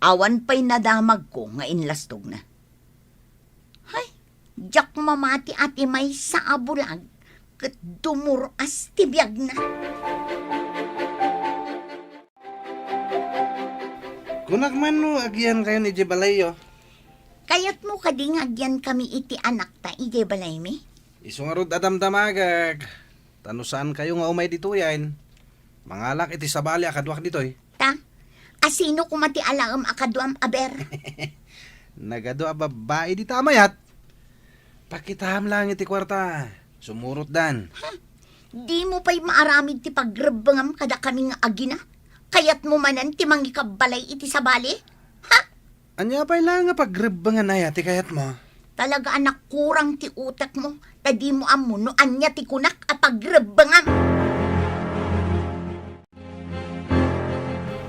Awan pa'y nadamag ko nga inlastog na. Hay, jak mamati ati may sa abulag. Kat dumuras ti biyag na. Kunak man no, agyan kayo ni Jebalayo. Kayat mo kadingagyan kami iti anak ta, ije balay mi? Isungarod adamdamagag. Tanusaan kayo nga umay dito yan. Mangalak iti sabali akadwak ditoy. Ta, asino kumati alaam akaduam aber? Nagado a babae di tamayat. Pakitaham lang iti kwarta. Sumurot dan. Di mo pa'y maaramid ti pagrebangam kada kami nga agina? Kayat mo manan ti mangikabalay iti sabali? Ha? Anya pa'y lang nga pagrebangan na yati kayat mo. Talaga anak kurang ti utak mo. Tadi mo amo no anya ti kunak a pagrebangam.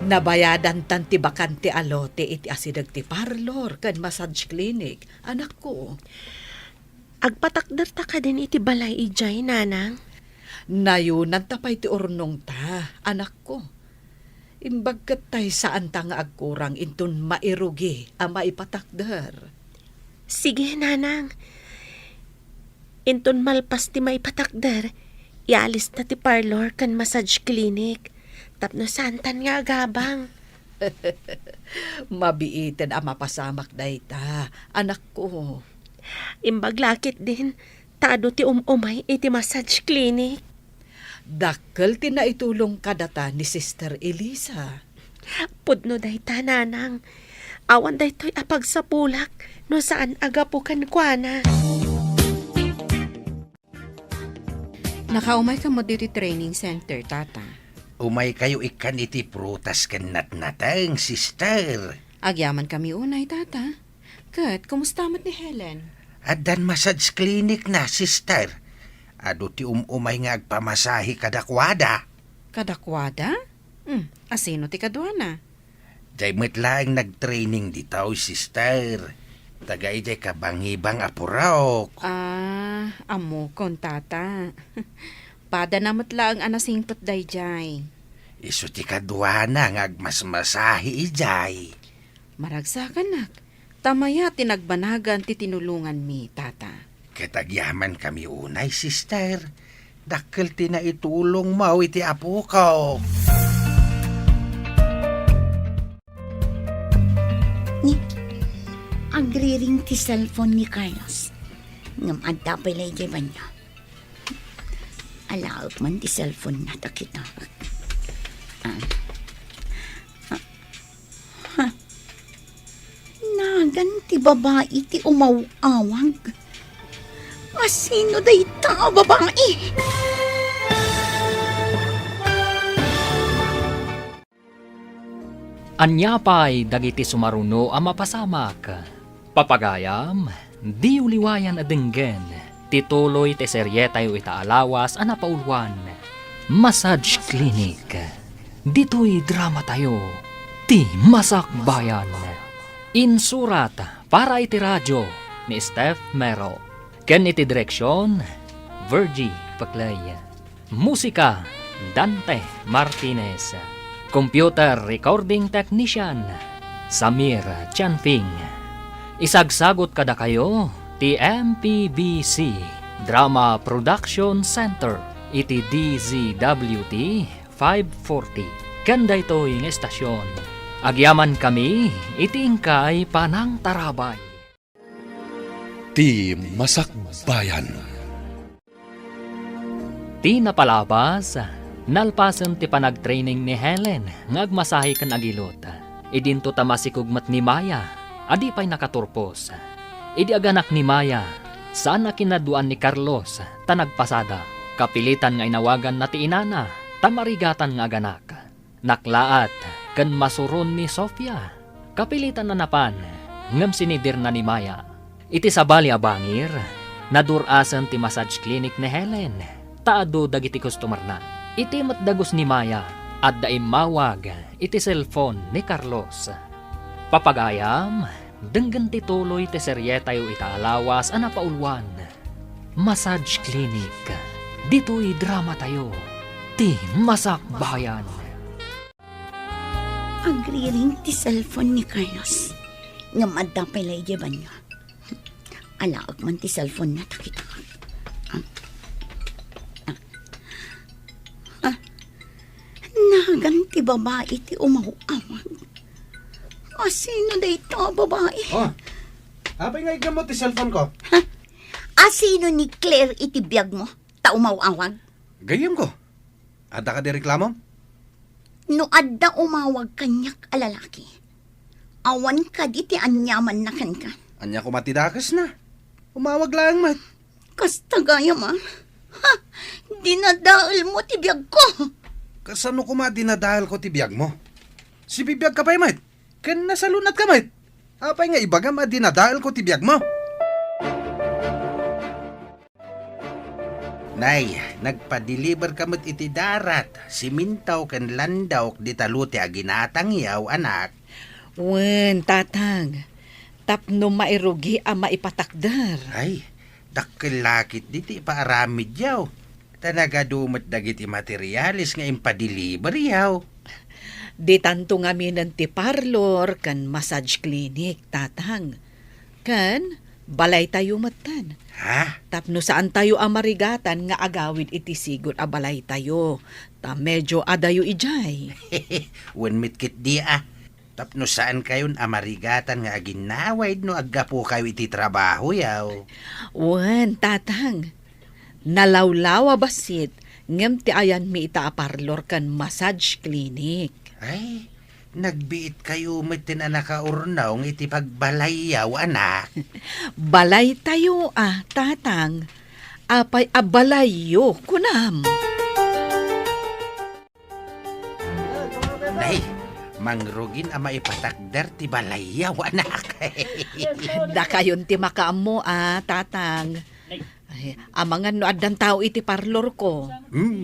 Nabayadan tan ti bakante alote iti asidag ti parlor kan massage clinic. Anak ko. Agpatakder ta ka din iti balay ijay, nanang. Nayunan tapay ti ornong ta, anak ko. Imbagkat tay saan ta nga agkurang intun mairugi a maipatakder. Sige, nanang. Inton malpas ti maipatakder, ialis na ti parlor kan massage clinic. Tapno santan nga agabang. Mabiiten a mapasamak dayta, anak ko. Imbaglakit din, tado ti umay iti massage clinic. Dakkel ti naitulong kadata ni Sister Elisa. Pudno dayta, nanang. Awan daytoy apagsapulak no saan agapukan kwa na. Nakaumay ka mo dito training center, tata. Umay kayo ikan iti prutas ken natnatang, sister. Agyaman kami unay, tata. Kat, kumusta mat ni Helen? Addan massage clinic na, sister. Ado ti umay nga agpamasahi kadakwada. Kadakwada? Asino ti kadwana? Day met lang nagtraining ditaw, sister. Tagay day kabangibang apuraok. Amo kon, tata. Pada namat lang anasingpot day jay. Isu ti kadwana nga agmasmasahi ijay. Maragsakan nak. Tamaya tinagbanagan ti tinulungan mi, tata. Katagyaman kami unay, sister. Dakkel ti na itulong mo iti apo ko. Agriring ti cellphone ni Carlos. Ngam adda pa ilay jay ba niya? Alaot man ti cellphone na takita. Nagan ti babae ti umawawag. Masino day ta babae? Anya pa'y dagiti sumaruno ang mapasamak. Papagayam, di uliwayan adenggen. Tituloy te serye tayo itaalawas ang napaulwan. Massage Clinic. Dito'y drama tayo. Ti Masakbayan. Insurat para iti radyo ni Steph Mero. Ken iti direksyon, Virgie Paclay. Musika, Dante Martinez. Computer Recording Technician, Samir Chanfing. Isagsagot kada kayo, TMPBC Drama Production Center, iti DZWT 540. Kanda ito'y estasyon. Agyaman kami, iti ingkay panang tarabay. Ti Masakbayan. Ti napalabas, nalpasan ti panag-training ni Helen, ngagmasahe kan agilot. Idinto tamasikugmat ni Maya, adi pa'y nakaturpos. Idi aganak ni Maya, saan na kinaduan ni Carlos, tanagpasada. Kapilitan nga inawagan na ti inana, tamarigatan nga aganak. Naklaat, kan masuron ni Sofia. Kapilitan na napan, ngam sinidir na ni Maya. Iti sabali abangir, nadurasan ti massage clinic ni Helen. Taado dagiti customer na. Iti matdagos ni Maya, at daim mawag, iti cellphone ni Carlos. Papagayam, denggan ti tuloy ti serye tayo itaalawas ang napaulwan. Massage Clinic. Dito'y drama tayo. Ti Masakbayan. Agriring ti cellphone ni Carlos. Nga madda pala iyaban niya. Alaak man ti cellphone na takita. Nagan ti babae ti umawawag. Asino da ito babae? Oh, apay nga igamot ti cellphone ko. Asino ni Claire iti biyag mo? Ta umawawag? Gayam ko. Ada ka di reklamo? No adda umawag kanyak alalaki. Awan ka di ti anyaman na kan ka. Anya ko matidakas na. Umawag lang, mat. Kasta gaya ma. Ha! Dinadaal mo ti biyag ko. Kasano ko dinadahal ko ti biyag mo? Si bibiyag ka pa'y, mat. Kan nasalunat ka, mat. Apay nga ibaga dinadahal ko ti biyag mo. Nay, nagpa-deliver kamot iti darat. Simintaw kan landaw di taluti aginatang yaw, anak. Wen, tatang. Tapno mairugi ang maipatakdar. Ay, dakkelakit diti paaramid yaw. Tanagadumat dagiti materialis nga impa-deliver yaw. Di tanto nga minan ti parlor kan massage clinic, tatang. Kan, balay tayo matan. Ha? Tapno saan tayo amarigatan nga agawid iti sigot a balay tayo. Ta medyo adayo ijay. Wen mitkit di ah. Tapno saan kayon amarigatan nga aginawid no aggapo kayo iti trabaho yaw. Wen, tatang. Nalawlawa basit ngem ti ayan mi ita a parlor kan massage clinic. Ay, nagbiit kayo mitin anak kaurnaw ng iti pagbalay yaw, anak. Balay tayo tatang. Apay abalayo kunam. Nay, mangrugin ama ipatakder ti balay yaw, anak. Da kayon ti makaamo tatang. Ay, amangan no addan tao iti parlor ko.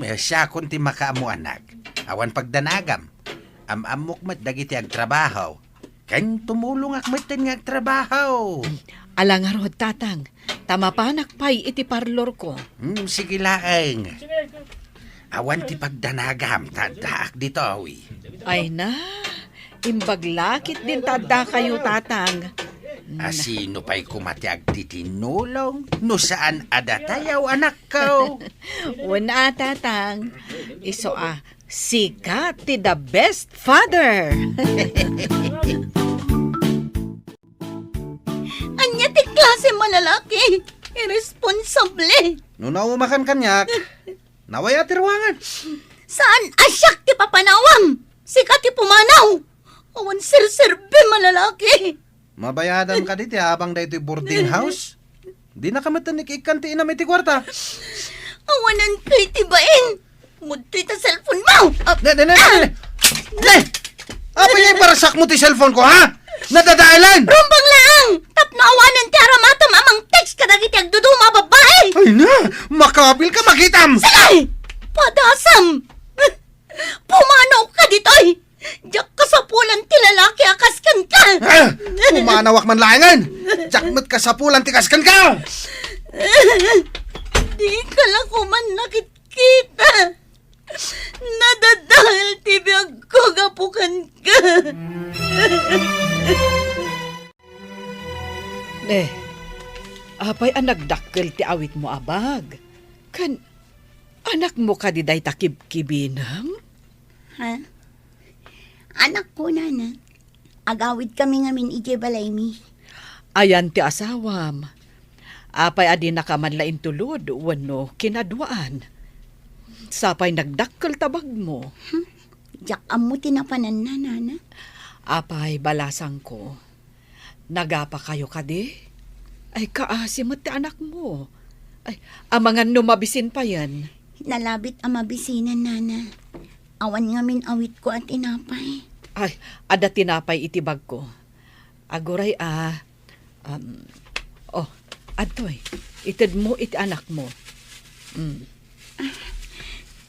Siya kun ti makaamo, anak. Awan pagdanagam. Amok mat dagiti agtrabaho. Kan tumulong akmatin nga agtrabaho. Alangarod tatang. Tamapanak pay iti parlor ko. Sige laeng. Awan ti pagdanagam. Tadaak dito, awi. Ay na. Imbaglakit din tada kayo tatang. Asino pa'y kumati agtitinulong? No saan adatayaw, anak ko? Wala tatang. Iso sikat ti the best father. Anya ti klase malalaki. Irresponsable. No naumakan kanyak, nawaya ti ruangan. Saan asyak ti papanawang? Sikat ti pumanaw. Awan sir-serbe malalaki. Mabayadan ka diti habang da ito'y boarding house. Di na kamatanik ikanti inam iti kwarta. Awanan kay tibain. Muto'y ta cellphone mo. Ne! Apa yung parasak mo ti cellphone ko, ha? Nadadailan! Rumbang lang! Tapno awanan ti aramatom amang text kadagiti agduduma babae! Ay na! Makabil ka makitam! Sagay! Padasam! Pumanaw ka ditoy! Diyak ka sa pulan ti lalaki akaskan ka! Ah, umanawak man layangan! Jakmat ka sa pulan tikaskan ka! Di ka lang kuman nakikita! Nadadahal ti biyag ko gapukan ka! Apay ang nagdakkel ti awit mo abag. Kan, anak mo ka di day takib-kibinam? Ha? Anak ko na. Agawid kami ngamin ije balay mi. Ayan ti asawam. Apay adi nakamanlain tulod, wano kinadwaan. Sapay nagdakkel tabag mo. Diyak amo tinapanan na, nana. Apay balasang ko. Nagapa kayo kadi? Ay kaasi mo ti anak mo. Ay, amangan numabisin pa yan. Nalabit ang mabisinan, nana. Awan ngamin awit ko at inapay. Ay, ada tinapay itibag ko. Aguray adoy, itid mo iti anak mo.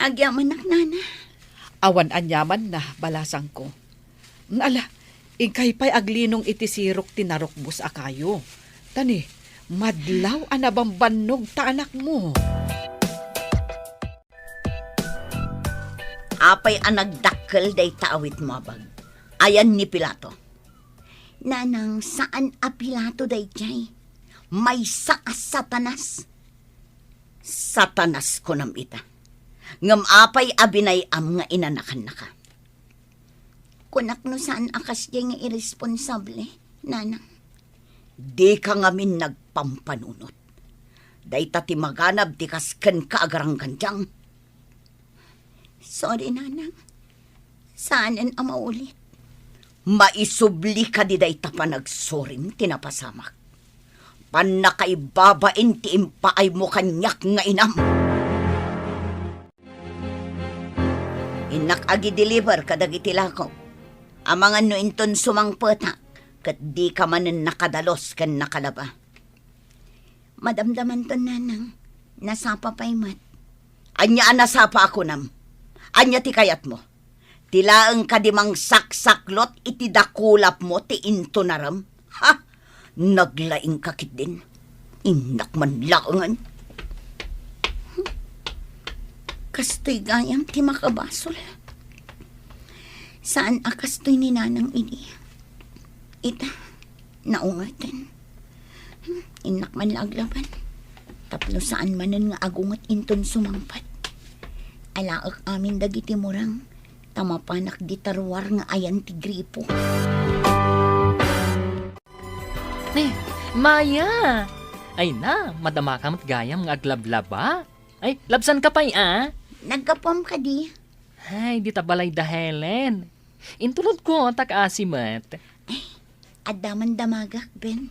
Agyaman nana. Awan anyaman na, balasang ko. Ala, ingkay pa'y aglinong iti sirok tinarokbus akayo. Tani, madlaw anabambanog ta anak mo. Apay ang nagdakkel day taawit mo abag. Ayan ni Pilato. Nanang, saan a Pilato day jay? May saas satanas. Satanas ko nam ita. Ngam apay abinay am nga inanakan na ka. Kunak no saan akas jay nga irresponsable, nanang. Di ka ngamin nagpampanunot. Day tati maganab ti kasken ka agarang kanjang. Sorry, nanang. Saan ang maulit? Maisubli ka di day tapanagsorim tinapasamak. Panakaibabain ti impaay mo kanyak nga inam. Inak agi deliver kadagiti lako. Amangan no inton sumangpetak kat di ka manen nakadalos kan nakalaba. Madamdaman to, nanang. Nasapa pa'y mat. Anya nasapa ako nam. Anya ti kayat mo. Tilaeng kadimang saksaklot iti dakulap mo ti into naram. Ha? Naglaing kakit din. Inak man laangan. Kastoy gayang ti makabasol. Saan akastoy ni nanang ini? Ita, naungatan. Inak man laglaban. Tapno saan manen nga agungat inton sumangpat. Alaak amin dagiti murang. Tamapanak di tarwar nga ayan ti gripo. Maya! Ay na, madama ka gayam nga aglablaba. Ay, labsan ka pa'y Nagkapom ka di. Ay, di tabalay da Helen. Intulod ko, tak-asimat. Adaman damagak, Ben.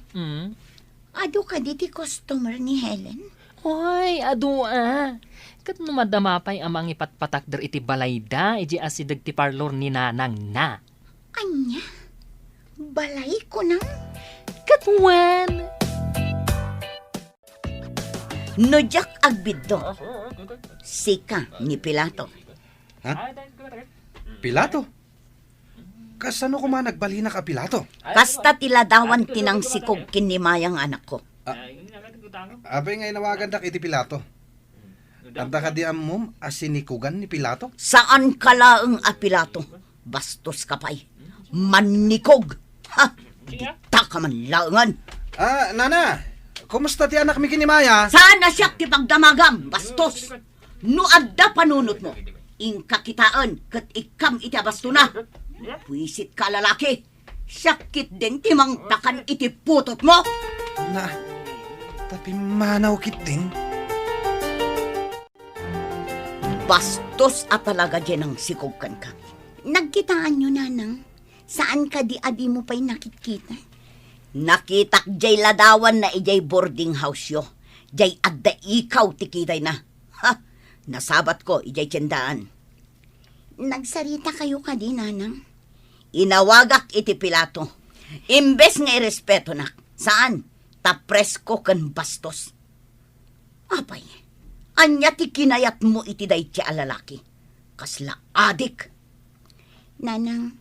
Ado ka di ti customer ni Helen. Hoy, adu Kat no madamapay amang ipatpatakder iti balayda, iji asidag ti parlor ni nanang na. Anya? Balay ko nang? Katwan! Nojak agbiddo. Sika ni Pilato. Pilato? Kasano ko man nagbalina ka, Pilato? Kasta tiladawan tinang sikog kinimayang anak ko. Abay ngay nawagan dak iti Pilato. Anda ka di amom asinikugan ni Pilato? Saan kalaeng a Pilato? Bastos ka pa'y. Manikog. Ha? Kita ka man laangan. Nana, kumusta ti anak mi kinimaya? Saan na siya ti pagdamagam? Bastos. No adda panunot mo. Ingkakitaan kat ikam iti abasto na. Puisit ka lalaki. Sakit din ti mangtakan iti putot mo. Na, tapi manaw kiting. Bastos at talaga dyan ang sikogkan ka. Nagkitaan nyo, nanang. Saan ka di adi mo pa'y nakikita? Nakitak jay ladawan na ijay boarding house yo. Jay adda ikaw tikitay na. Ha? Nasabat ko ijay tiyandaan. Nagsarita kayo ka di, nanang. Inawagak iti Pilato. Imbes nga irespeto na. Saan? Tapresko kan bastos. Apay, anya ti kinayat mo iti day ti alalaki. Kasla adik. Nanang,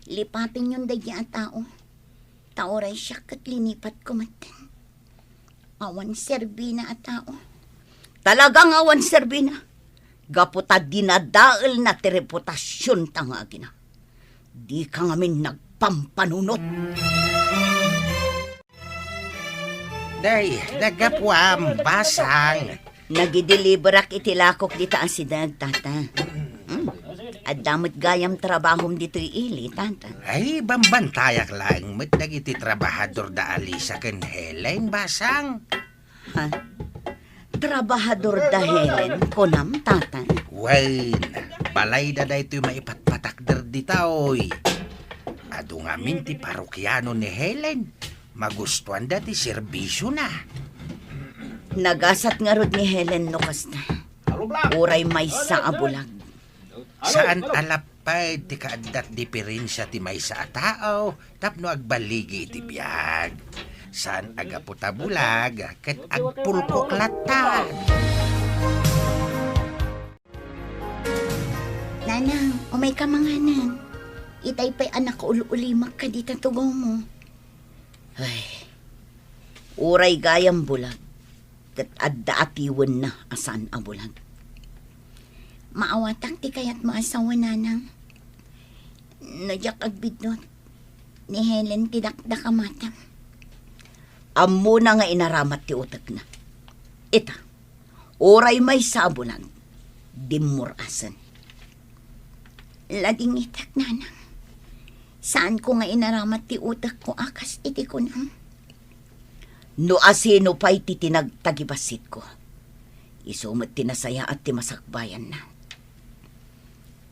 lipatin yung dagya at tao. Taoray siya kat linipat ko matan. Awan serbina at tao. Talagang awan serbina. Gaputa dinadaal na ti reputasyon tangagi na. Di ka ngamin nagpampanunot. Day, nagapwam, basang. Nagideliberak itilakok dita ang sidag, tata. At damot gayam trabahom dito ili, tata. Ay, bambantayak lang. Mat nagiti trabahador da Alisa ken Helen, basang. Ha? Trabahador da Helen, konam, tata. Wain, balay da ito'y maipatpatakder ditaoy. Ado nga ti parokyano ni Helen. Magustuhan da ti serbisyo na. Nagasat nga rod ni Helen no kasta. Uray may sa abulag. Saan alapay ti kaadat diferensya ti may sa tao tapno agbaligi ti biyag. Saan agaputa bulag ket agpulkok latan. Nanang, umay ka manganan. Itay pa'y anak ko ululimag ka dito tugaw mo. Ay, uray gayam bulag. Ket adda atiwen na asan abulag. Maawatang ti kayat maasawa nanang. Nadyak agbidnot. Ni Helen tidakdak amatam. Ammo na nga inaramat ti utak na. Ita, oray may sabulan, dimurasan. Lading itak nanang. Saan ko nga inaramat ti utak ko akas iti ko nang. No asino pa'y titinagtagibasit ko. Isumot tinasaya at timasakbayan na.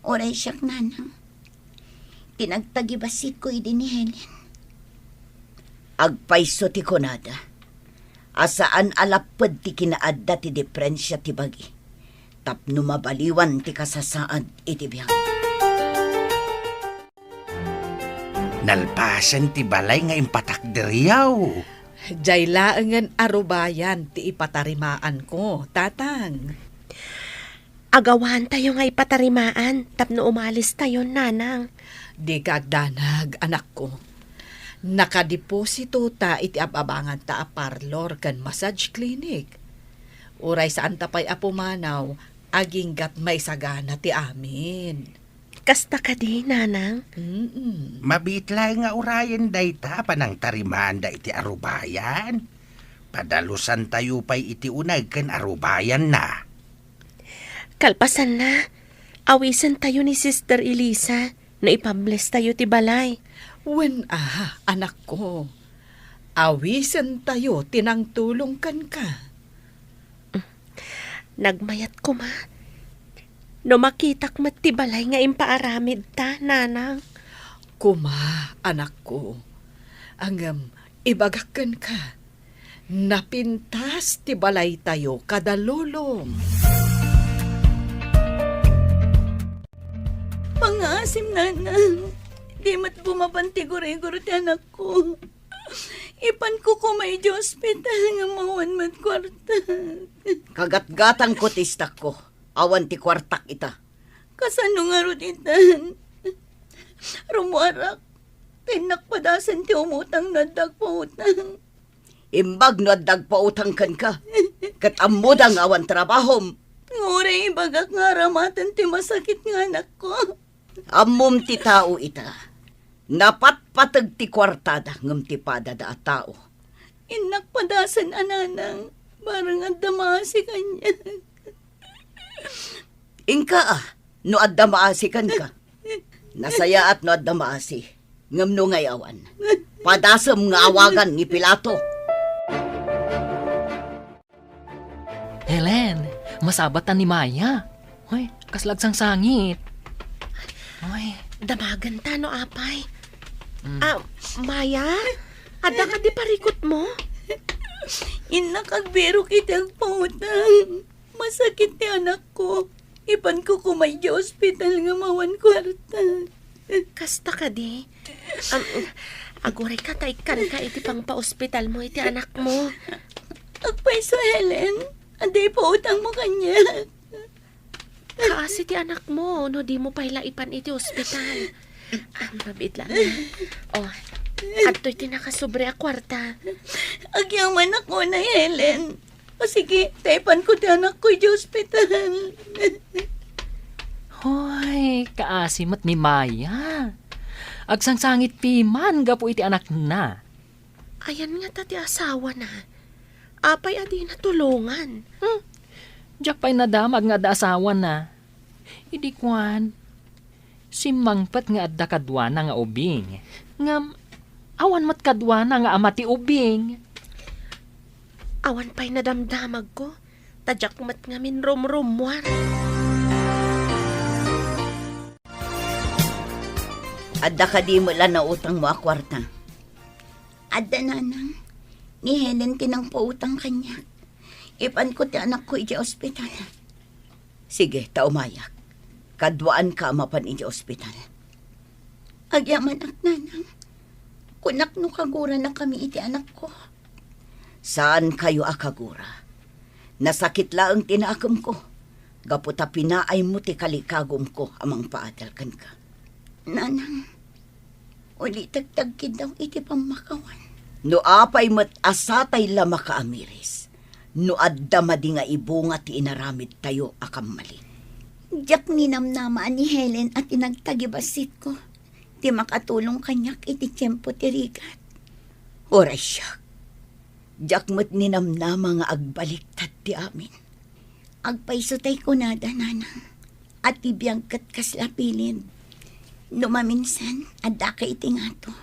Oray siyak nanang. Tinagtagibasit ko idi ni Helen. Agpaiso ti konada. Asaan alapad ti kinaadda ti diferensya ti bagi. Tapno mabaliwan ti kasasaad iti biyag. Nalpasan ti balay nga impatakderiyaw. Jay laangan arubayan ti ipatarimaan ko, tatang. Agawan tayo nga ipatarimaan, tapno umalis tayo, nanang. Di kagdanag, anak ko. Nakadeposito ta iti ababangan ta a parlor kan massage clinic. Uray saan tapay apumanaw, aginggat may sagana ti amin. Kasta ka di, nanang. Mabitlay nga urayan dayta panang tarimaan da iti arubayan. Padalusan tayo pa'y iti unag ken arubayan na. Kalpasan na. Awisan tayo ni Sister Elisa na ipables tayo ti balay. Anak ko. Awisan tayo, tinangtulong kan ka. Nagmayat ko, ma. No makitak mat ti balay nga impaaramid ta, nanang. Kuma, anak ko. Angam, ibagakan ka. Napintas ti balay tayo kadalulong. Pangasim, nanang. Di mat bumabanti gure-gure ti anak ko. Ipan ko kumay di hospital nga mawan mat kwarta. Kagat-gatang ko tistak ko. Awan ti kwartak ita. Kasano nga ruditan? Rumuarak. Tinakpadasan ti umutang nadag pa utang. Imbag no addag pautang kan ka. Kat amudang awan trabahom. Nguray ibagak nga ramatan ti masakit nga anak ko. Amom ti tao ita. Napatpatag ti kwartada ngam ti padada a tao. Inakpadasan ananang. Barang adamasi kanya. Ingka no adda maasikan ka. Nasaya at no adda maasi. Ngam no ngayawan. Padasam nga awagan ni Pilato. Helen, masabatan ni Maya. Hoy, kaslagsang sangit. Hoy, Damagan ta, no, apay. Maya? Ada ka di parikot mo? Inakagbiro kitang pautang. Masakit ti anak ko. Ipan ko kumay di hospital nga mawan kwarta. Kasta ka di. Aguray ka, taikan ka iti pang pa-ospital mo iti anak mo. Agpaiso, Helen. Anday po utang mo kanya. Kaasi ti anak mo, no di mo pailaipan iti ospital. Mabit lang. Adto'y tinakasobre a kwarta. Agyaman ako na, Helen. O sige, taipan ko ti anak ko di ospital. Hoy, kaasimat ni Maya. Agsangsangit piman gapo iti anak na. Ayan nga tati asawa na. Apay adi na tulungan. Diyak pa'y nadamag nga da asawa na. Idi kwan, si mangpat nga adda kadwana nga ubing. Ngam, awan mat kadwana nga amati ubing. Awan pa'y nadamdamag ko. Tadyak mat nga min rom-romwar. Adda ka di mo lang na utang mo a kwarta. Adda nanang, ni Helen tinang pautang kanya. Ipan ko ti anak ko iti ospital. Sige, taumayak. Kadwaan ka mapan iti ospital. Agyaman ak nanang, kunak no kagura na kami iti anak ko. Saan kayo akagura? Nasakit laang tinaakam ko. Gaputa pinaay mo ti kalikagom ko amang paadalkan ka. Nanang, uli tagtagkid daw iti pamakawan. No apay mat asatay la makaamiris. No adda madi nga ibunga ti inaramid tayo akam mali. Diyak ninamnamaan ni Helen at inagtagibasit ko. Di makatulong kanyak iti tiyempo ti rigat. Oray siya. Diyak mat ninamnama nga agbaliktad ti amin. Agpaisutay ko nada, nanang. At ibiyang kat kaslapilin. Numaminsan, adda ka iti ngato.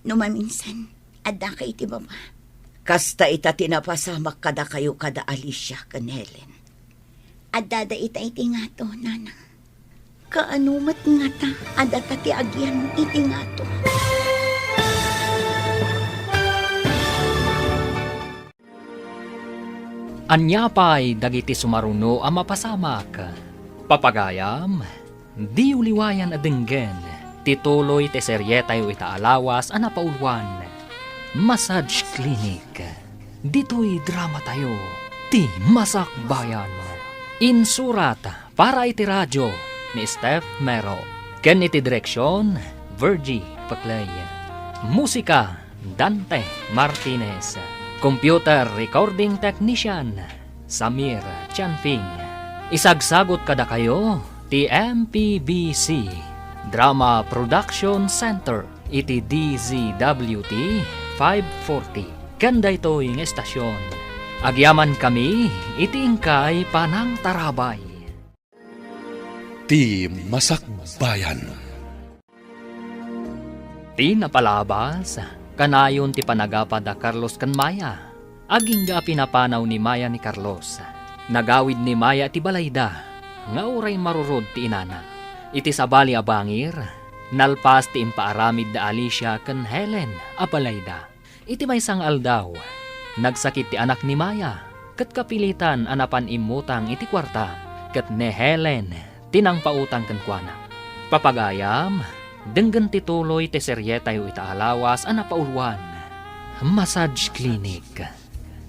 Numaminsan, adda ka iti baba. Kasta ita tinapasamak kada kayo kada Alicia kan Helen. Adda da ita iti ngato, nanang. Kaanumat nga ta, adda ta ti agyan iti ngato. Anyapay dagiti sumaruno ang mapasamak. Papagayam, di uliwayan adenggen, tituloy te seryetayo itaalawas ang napaulwan. Massage Clinic, dito'y drama tayo, ti masakbayan. Insurat para iti radyo ni Steph Mero. Ken iti direksyon, Virgie Paclay. Musika, Dante Martinez. Computer Recording Technician, Samir Chanfing. Isagsagot kada kayo, ti MPBC Drama Production Center, iti DZWT 540. Kanda ito'y ng estasyon. Agyaman kami, iti ingkay panang tarabay. Ti Masakbayan. Ti napalabas, kanayon ti panagapa da Carlos kan Maya. Aging ga pinapanaw ni Maya ni Carlos. Nagawid ni Maya ti balayda, nga uray marurod ti inana. Iti sabali a bangir, nalpas ti impaaramid da Alicia kan Helen a balayda. Iti may sang aldaw, nagsakit ti anak ni Maya, kat kapilitan anapan imutang iti kwarta, kat ni Helen tinang pautang kan kuana. Papagayam, denggan tituloy ti seryetayo itaalawas ang napauluan. Massage Clinic.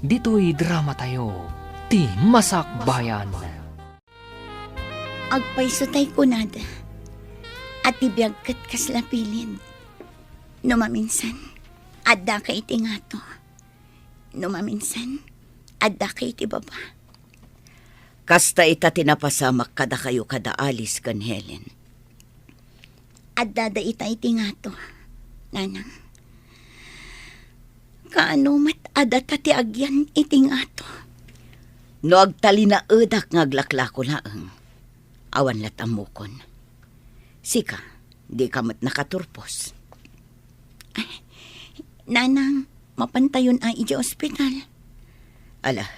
Dito'y drama tayo. Ti masakbayan. Agpaisutay ko nada. At ibiyagkat kaslapilin. Numaminsan, adda ka iti ngato. Numaminsan, adda ka iti baba. Kasta ita tinapasamak kada kayo kada alis kan Helen. Adda da ita iti ngato, nanang. Kaano mat adda ti agyan iti ngato. No agtali na edak ngaglaklako laeng. Awan latamukon. Sika, di ka mat nakaturpos. Ay, nanang, mapantayon ay iti ospital. Ala,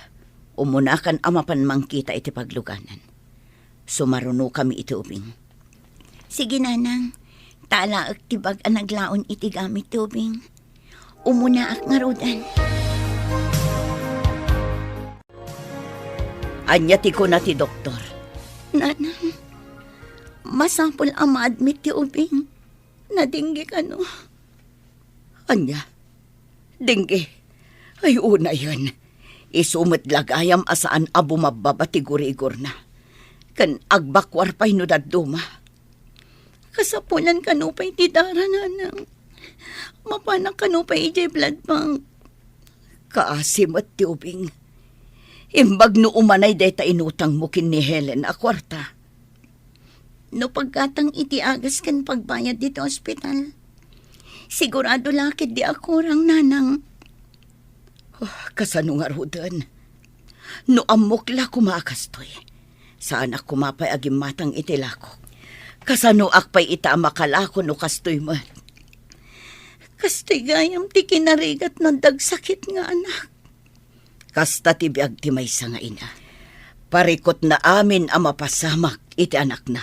umunakan amapan mangkita iti pagluganan. Sumaruno kami iti ubing. Sige, nanang. Tala ak tibag ang naglaon iti gamit tubing. Umuna ak ngarudan. Anya ti ko na ti doktor. Nanang, masapol ang ma-admit ti ubing. Nadinggi ka no. Anya, dinggi. Ay, una yun. Isumit lagayam asaan abo mababatigur-igur na. Kan agbakwar pa'y no daduma. Kasapulan ka no pa'y tidara nanang. Mapanak ka no pa'y ijay blood bank. Kaasim at tiubing. Imbag no umanay deta inutang mo kin ni Helen a kwarta. No pagkatang iti agas kan pagbayad dito ospital. Sigurado lakit di ako rang nanang. Kasano nga rudan. No amokla kumakastoy. Saan ak kumapay agim matang itilako. Kasano akpay ita makalako no kastoy mo. Kastoy gayam ti kinarigat ng dagsakit nga anak. Kasta ti biag ti maysa nga ina. Parikot na amin ang mapasamak iti anak na.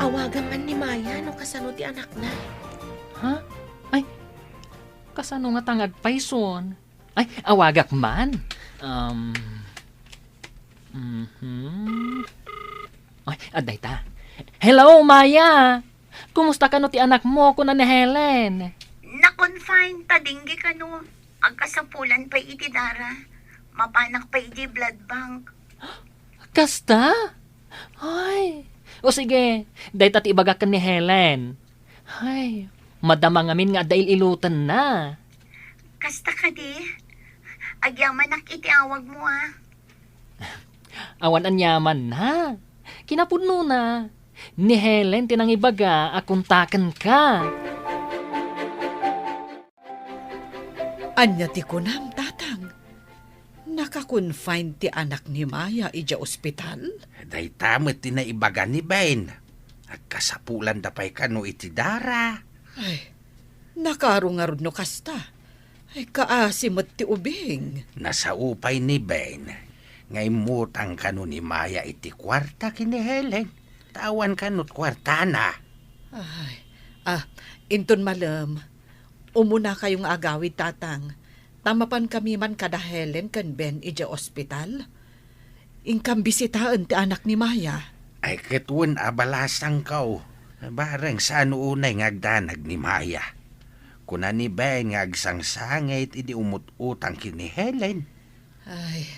Awagan man ni Maya no kasano ti anak na. Ha? Ay, kasano nga tangag payson? Ay, awagak man. Ay, aday ta. Hello, Maya! Kumusta ka no ti anak mo kuna ni Helen? Na-confine ta dinggi ka no. Agkasapulan pa iti dara. Mapanak pa iti blood bank. Kasta? Ay, o sige, day tati ibagak ka ni Helen. Ay, madama ngamin nga dahil ilutan na. Kasta ka di. Agyaman ak iti awag mo ah. Awan anyaman na. Kinapuno na. Ni Helen tinang ibaga akuntakan ka. Anya ti kunam, tatang. Nakakonfine ti anak ni Maya ija ospital? Day tamot tinaibagan ni Ben. Agkasapulan da pa'y kano iti dara. Ay, nakarungarod no kasta. Ay, kaasimot ti ubing. Nasa upay ni Ben. Ngay mutang kano ni Maya iti kwarta kini Helen. Tawan kanot kwarta na. Ay, inton malam. Umuna kayong agawid, tatang. Tamapan kami man kada Helen kan Ben ija ospital. Ingkam bisitaan ti anak ni Maya. Ay ketun abalasang kaw. Barang saan unay ngagdanag ni Maya. Kuna ni Ben ngagsangsangit idi umut-utang kini Helen. Ay,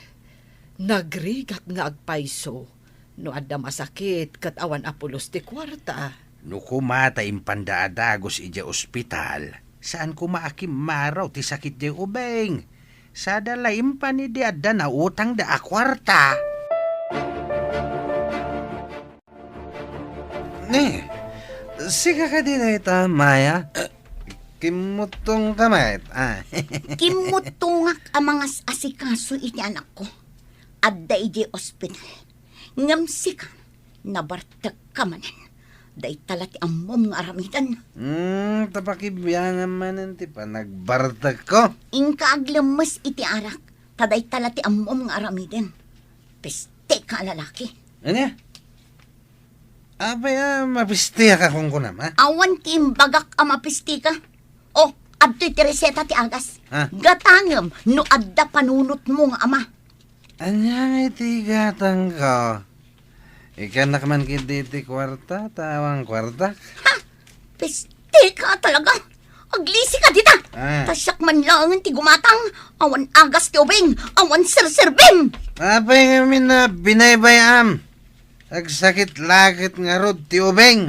nagrigat nga agpayso. No adda masakit kat awan apulos ti kwarta. No kumata impandaadagos ija ospital. Saan kumaakim maraw ti sakit di ubeng? Sa dalaim pa ni di adda na utang da akwarta. Ne, siga ka din na ita, Maya. Kimutong kamay. Kimutungak ang mga asikaso iti anak ko. Adda iti ospital. Ngamsika, nabartag ka manan. Day talati ang mom nga aramidan. Tapakibiyangan manan ti pa nagbartag ko. Ingka aglemes iti arak. Taday talati ang mom nga aramidan. Peste ka lalaki. Ano? Abay, mapistiya ka kung kunam, ha? Awan ti imbagak ang mapisti ka. O, adto'y ti reseta ti agas. Ha? Gatangem, no adda panunot mo nga ama. Anya nga iti gatang ko. Ikanak man kiti ti kwarta, tawang kwarta. Ha? Peste ka talaga. Aglisi ka dita. Tasyak man lang ti gumatang. Awan agas ti ubing. Awan serserbing. Apay ngamin na binaybayam. Agsakit lakit nga rod ti ubeng.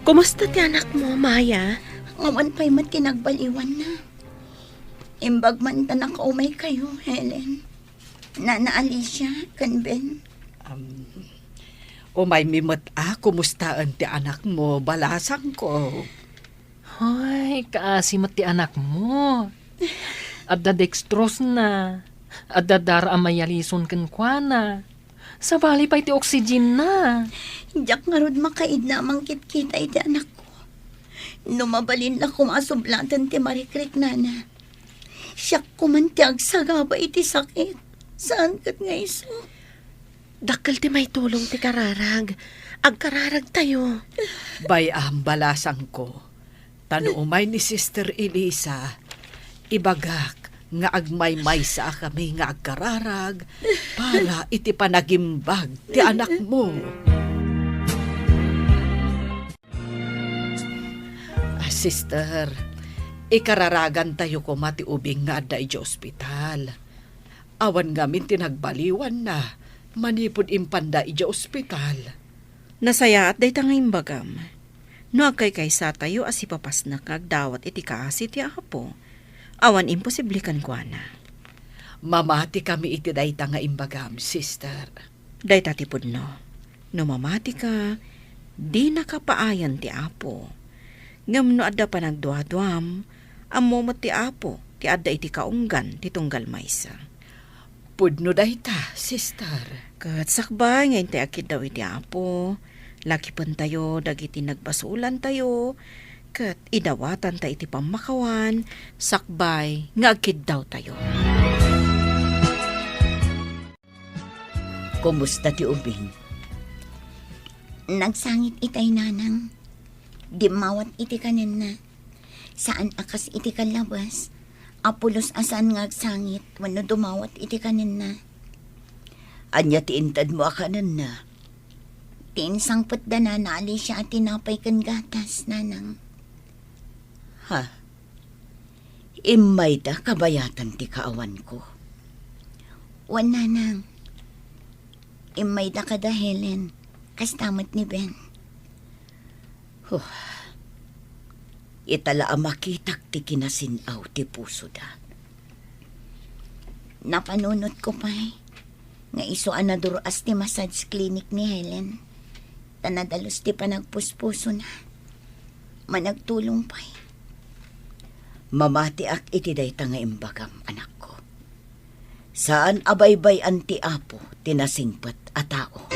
Kumusta ti anak mo, Maya? Awan pa'y mat kinagbaliwan na. Imbag man ta nakaumay kayo, Helen. Nana Alicia, kan Ben. O may mimot kumustaan ti anak mo, balasang ko. Ay, kaasimat ti anak mo. Adda dextrose na. Adda dara amayalison kan kwa. Sa bali pa iti oxygen na. Diyak nga rod makaid na mangkit-kita iti anak ko. Numabalin na kumasublatan ti marikrik nana. Siyak kumantiag sagaba iti sakit. Saan kat nga iso? Dakkel ti may tulong ti kararag. Agkararag tayo. Balasang ko. Tano umay ni Sister Elisa. Ibagak, nga agmay-may sa kami nga agkararag para iti panagimbag ti anak mo. Sister, ikararagan tayo ko mati ubing nga adda iti ospital. Awan ngamin tinagbaliwan na, manipod impanda iti ospital. Nasaya at day tangay imbagam. No agkay kaysa tayo as ipapas na kagdawat iti kaasi ti apo. Awan imposible kan kwa na. Mamati kami iti dayta nga imbagam, sister. Day tatipod no. No mamati ka, di nakapaayan ti apo. Ngam no adda pa nagduadwam, amo mo ti apo, ti adda iti kaunggan, ti tunggal maysa. Pudno dayta, sister. Kat sakbay, ngayon ti akid daw iti apo. Laki pan tayo, dagiti nagbasulan tayo. Kat idawatan ta iti pamakawan, sakbay, nga akid daw tayo. Kumusta ti ubing? Nagsangit itay nanang. Di mawat iti kanin na. Saan akas iti kalabas? Apulos asan nga agsangit wano dumawat iti kanin na. Anya tiintad mo akanan na. Tiinsangpot da na naali siya at tinapay kan gatas, nanang. Ha? Imay da kabayatan ti kaawan ko. Wan nanang. Imay da kada Helen. Kastamat ni Ben. Itala makitak ti kinasinaw ti puso da. Napanunot ko pa'y. Nga isuan na duruas ti massage clinic ni Helen. Tanadalos ti panagpuspuso na. Managtulong pa'y. Mamati ak iti dayta nga imbagam, anak ko. Saan abaybay an ti apo tinasingpat a tao.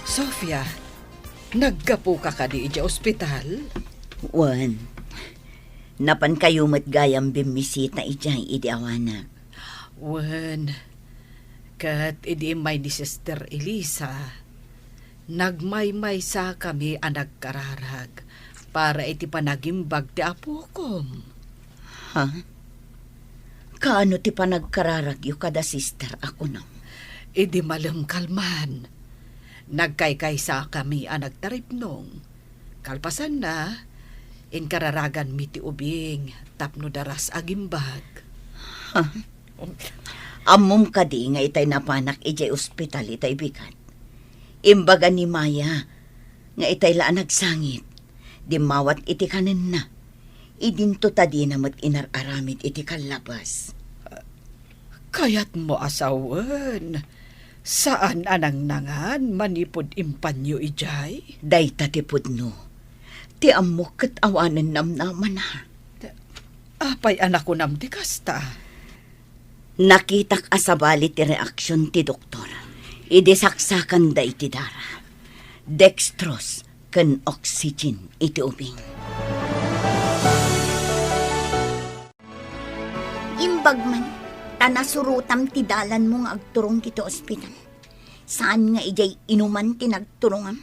Sofia, naggapo ka di iti ospital? Wan, napan kayo matgayang bimisita ijay idi awanak. Wan, kat idi may ni Sister Elisa. Nagmay-may sa kami ang nagkararag para iti panagimbag ti apukom. Ha? Kaano ti panagkararag yu kada sister ako nang? Idi malam kalman. Nagkaykaysa kami ang nagtaripnong. Kalpasan na, inkararagan mi ti ubing, tapno daras agimbag. Ha? Amom ka di nga itay napanak ijay ospital itay bigat. Imbaga ni Maya, nga itay laan nagsangit, di mawat iti kanin na. Idinto ta di namat inararamid iti kalabas. Kayat mo asawan. Saan anang nangan manipod impanyo ijay? Day tatipod no. Ti amok kat awanan namnaman ha. Apay anak ko nam ti kasta. Nakitak asabali ti reaksyon ti doktor. Idisaksakan da iti dara. Dextrose ken oxygen iti ubing. Imbag man, tanasurutam ti dalan mo nga agturong kito ospital. Saan nga ijay inuman ti nagturungan?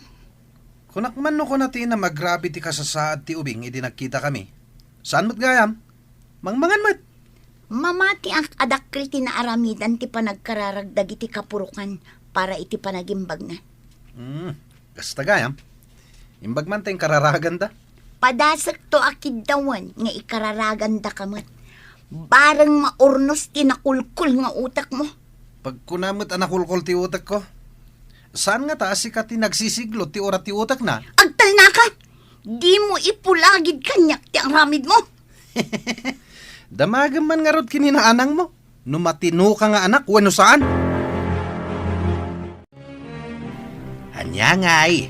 Kunakman no ko natin na maggrabe ti kasasaad ti ubing, idi nagkita kami. Saan mo't gayam? Mangmangan mo't. Mamati ang adakkel ti naaramidan ti panagkararagdag iti kapurukan para iti panagimbag na. Kasta gayam. Imbag man tayong kararagan da. Padasak to akid dawan nga ikararagan da kamat. Barang maurnos ti nakulkul nga utak mo. Pag kunamot anakulkol ti utak ko, saan nga taas ka ti nagsisiglo ti orat ti utak na? Agtal na ka! Di mo ipulagid kanyak ti ang ramid mo. Damagan man nga rod kinina anang mo. Numatino ka nga anak, wano saan? Anya ngay,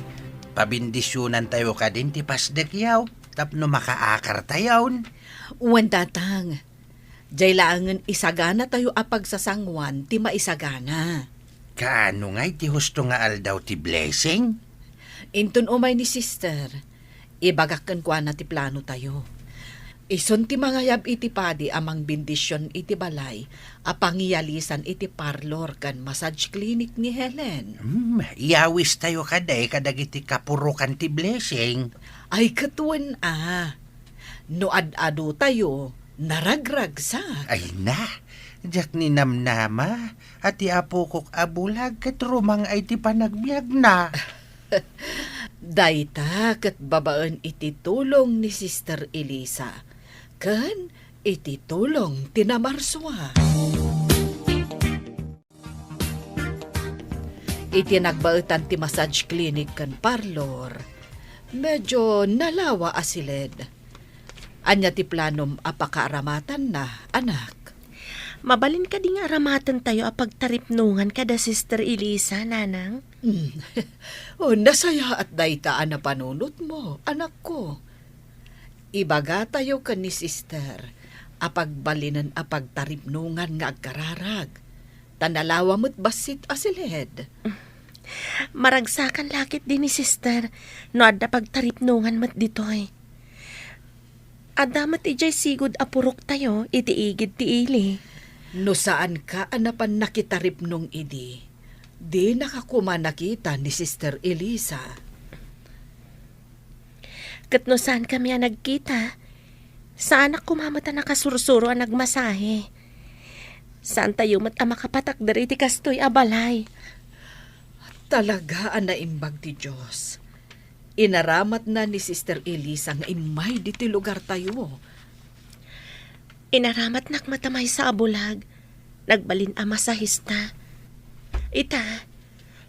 pabindisyonan tayo ka din ti pasdekyaw, tapno makaakar tayon. Uwan datang. Jay laangan isagana tayo apag sasangwan ti maisagana. Kaano ngay ti husto nga aldaw ti blessing? Intun umay ni sister. Ibagakan kwa na ti plano tayo. Ison ti mangayab iti padi amang bendisyon iti balay, apangiyalisan iti parlor kan massage clinic ni Helen. Iawis tayo kaday kadag iti kapurukan ti blessing. Ay katuan no ad-ado tayo, naragragsak. Ay na, jak ni namnama at ti apukok abulag kat rumang ay ti panagbiag na. Dayta kat babaan iti tulong ni Sister Elisa. Kan iti tulong tinamarswa. Iti nagbaetan ti massage clinic kan parlor. Medyo nalawa asilid. Anya ti planom apakaaramatan na, anak. Mabalin ka di nga aramatan tayo apag taripnungan kada Sister Elisa, nanang. Nasaya at daytaan na panunot mo, anak ko. Ibaga tayo ka ni sister, apagbalinan apagtaripnungan nga agkararag. Tanalawa mo't basit asilid. Maragsakan lakit din ni sister, no adda pagtaripnungan mat ditoy. Adamat ijay sigud apurok tayo, itiigid ti ili. No saan ka anapan nakitaripnong idi, di nakakuma nakita ni Sister Elisa. Kat no saan kami nagkita, saan ako mamata nakasursuro ang nagmasahe. Saan tayo mat makapatak dari ti kastoy abalay. Talaga ang naimbag ti Diyos. Inaramat na ni Sister Elisa nga imay di ti lugar tayo. Inaramat nakmatamay sa abulag, nagbalin ang masahista. Ita,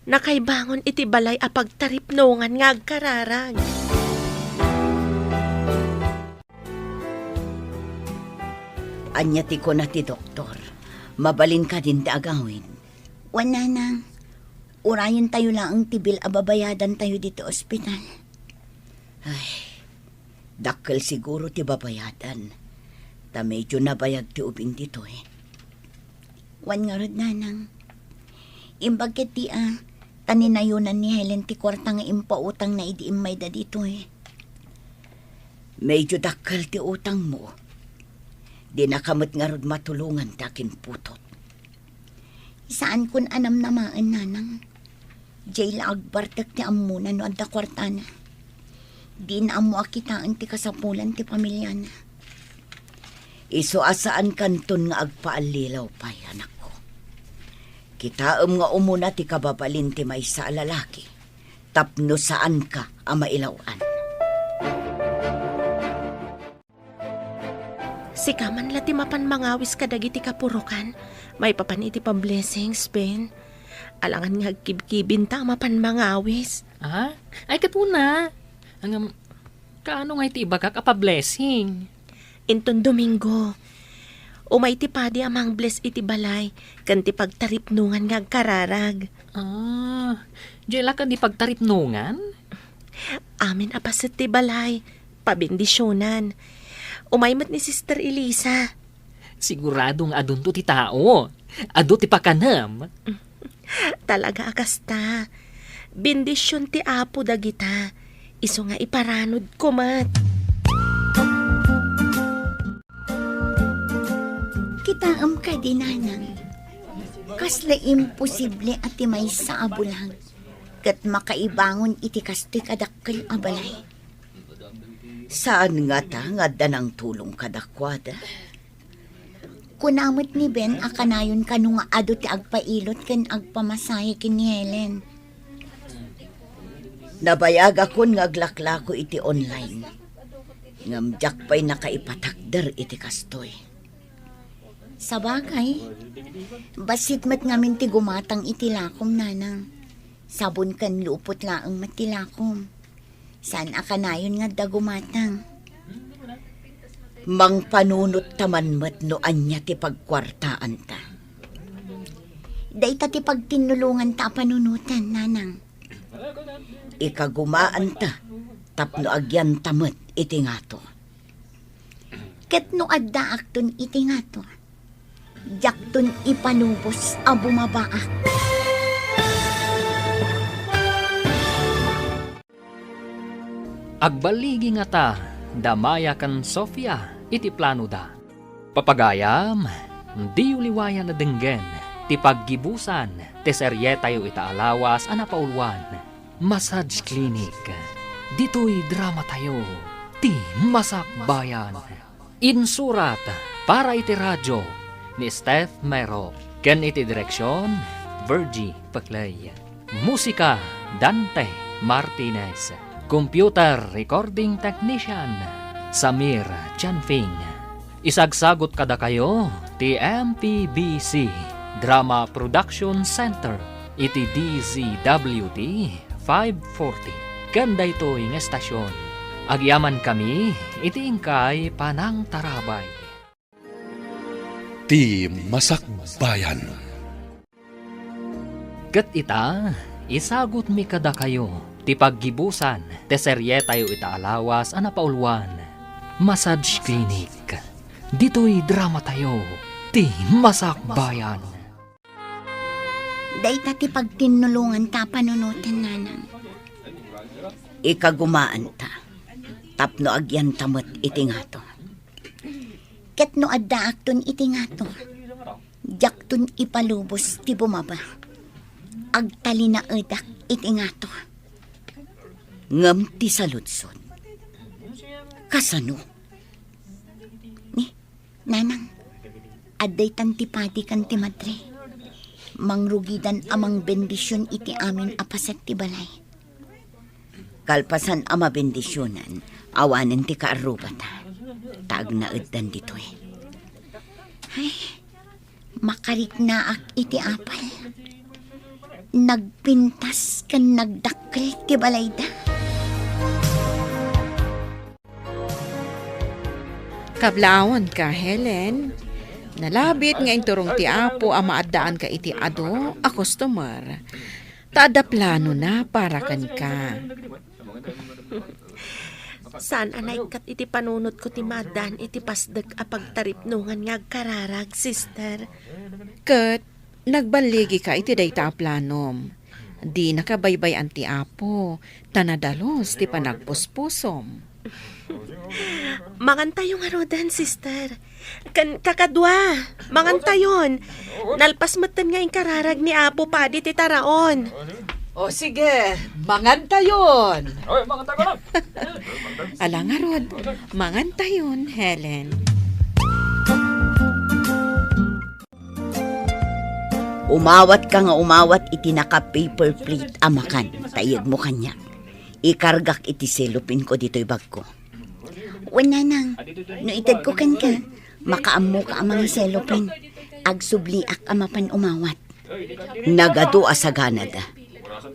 nakaibangon iti balay apagtaripnungan nga agkararag. Anya ti ko na ti doktor. Mabalin ka din ti agawin. Wala nang. Urayan tayo lang ang tibil ababayadan tayo dito ospital. Ay, dakkel siguro ti babayadan. Ta medyo nabayag ti ubing dito eh. Wan nga rod nanang. Imbag ket ti taninayunan ni Helen ti kwarta nga impautang na idi imay da dito eh. Medyo dakkel ti utang mo. Di nakamot nga rod matulungan ti akin putot. Saan kun anam namaan nanang? Jay la agbartek ti amuna no adda kwarta na. Di na amo akitaan ti kasapulan ti pamilya na. Iso asaan kanton nga agpaalilaw pay, anak ko. Kitaam nga umuna ti kababalin ti may sa lalaki. Tapno saan ka ang mailawan. Si kaman lati mapan mangawis kadag iti kapurukan, may papan iti pa-blessings, Ben. Alangan nga kibkibin ta mapan mangawis. Ay katuna. Kaano nga iti ibagak apa-blessing? Inton Domingo, umay ti padi amang bless iti balay, kan ti pagtaripnungan nga agkararag. Diyala ka di pagtaripnungan? Amin apasit ti balay, pabindisyonan. Umaymat ni Sister Elisa. Siguradong adun to ti tao. Adu ti pakanam. Talaga akasta. Bendisyon ti apo dagita. Iso nga iparanod ko mat. Kitaam ka din nanang. Kasla imposible ati may sa abulang. Kat makaibangon iti kastoy kadakkel abalay. Saan nga ta nga danang tulong kadakwada? Kunamot ni Ben akanayon kanu nga ado ti agpailot ken agpamasahe ken ni Helen. Nabayag akon nga aglaklako iti online. Ngamjak pa'y nakaipatakder iti kastoy. Sa bagay, basit mat ngamin ti gumatang iti lakom nanang. Sabon kan lupot laang matilakom. Saan akanayon nga da gumatang? Mang panunot taman mat no anya ti pagkwartaan ta. Dayta ti pagtinulungan ta panunutan nanang. Ikagumaan ta, tapno agyan tamat iti ngato. Ket no adda akton iti ngato. Jakton ipanubos a bumabaak. Agbaligi nga ta, damaya kan Sofia, iti plano da. Papagayam, di uliwayan na denggen, ti paggibusan, ti serye tayo itaalawas, paulwan. Massage clinic, dito'y drama tayo, ti masakbayan. Insurat, para iti radyo, ni Steph Mero, ken iti direksyon, Virgie Paclay. Musika, Dante Martinez. Computer Recording Technician, Samir Chanfing. Isagsagot kada kayo, ti MPBC Drama Production Center, iti DZWT 540. Ganda ito yung estasyon. Agyaman kami, iti ingkay Panang Tarabay. Ti Masakbayan. Kat ita, isagot mi kada kayo, ti paggibusan, ti serye tayo itaalawas, paulwan. Massage clinic, dito'y drama tayo, ti masakbayan. Dayta ti pagtinulungan ta panunutin, nanang. Ikagumaan ta. Tapno agyan tamot iti nga to. Ket no adda akton iti nga to. Jakton ipalubos ti bumaba. Agtali na edak iti nga to. Ngam ti saludsod. Kasano? Ni, nanang, adday tantipati kan ti madre. Mangrugidan amang bendisyon iti amin apasat ti balay. Kalpasan ama bendisyonan, awanen ti kaarubata. Taag na eddan dito eh. Ay, makarik na ak iti apal. Nagpintas kan nagdakkel ti balay da. Kablawan ka, Helen. Nalabit nga inturong ti Apo maadaan ka iti ado a customer. Taada plano na para kan ka. Saan anay kat iti panunot ko ti madan iti pasdag a pagtaripnungan nga kararag, sister. Kat, nagbaligi ka iti dayta a planom. Di nakabaybay an ti Apo, tanadalos ti panagpuspusom. Mangantayo nga rodan, sister. Kakadwa, mangantayon. Nalpas matan nga yung kararag ni Apo pa di ti taraon. O sige, mangantayon. Ala nga rod, mangantayon, Helen. Umawat ka nga umawat iti naka-paper plate amakan. Tayag mo kanya. Ikargak iti selupin ko dito'y bag ko. Wala nang, no itad ko kan ka, makaammo ka amang selopin. Agsubliak amapan umawat. Nagado asagana da.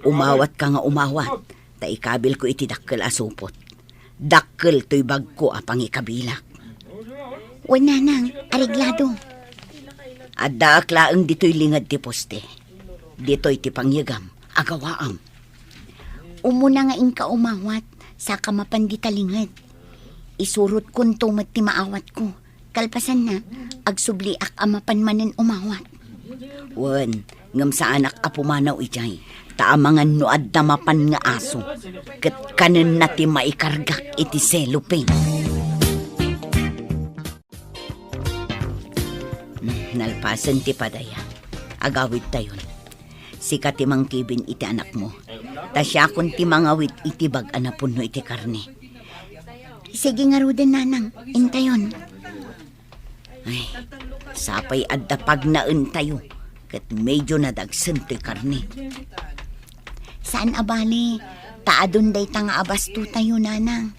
Umawat ka nga umawat. Ta ikabil ko iti dakkel asupot. Dakkel to'y bag ko apang ikabilak. Wala nang, ariglado. Adda aklaang dito'y lingad ti poste. Dito'y ti pangyagam, agawaam. Umuna nga inka umawat, sa kamapan di talingad. Isurot kun tumat ti maawat ko. Kalpasan na, agsubliak amapan manen umawat. Wan, ngam sa anak apumanaw ijay. Taamangan no adda mapan nga aso. Ket kanen na ti maikargak iti selupin. Nalpasan ti padaya. Agawid tayon. Sika ti mangkibin iti anak mo. Ta siya kun ti mangawid iti bag anapun no iti karne. Sige nga ruden, nanang, intayon. Ay, sapay adda pag naen tayo. Ket medyo nadagsen ti karne. Saan abali? Taadon day tanga abasto tayo, nanang.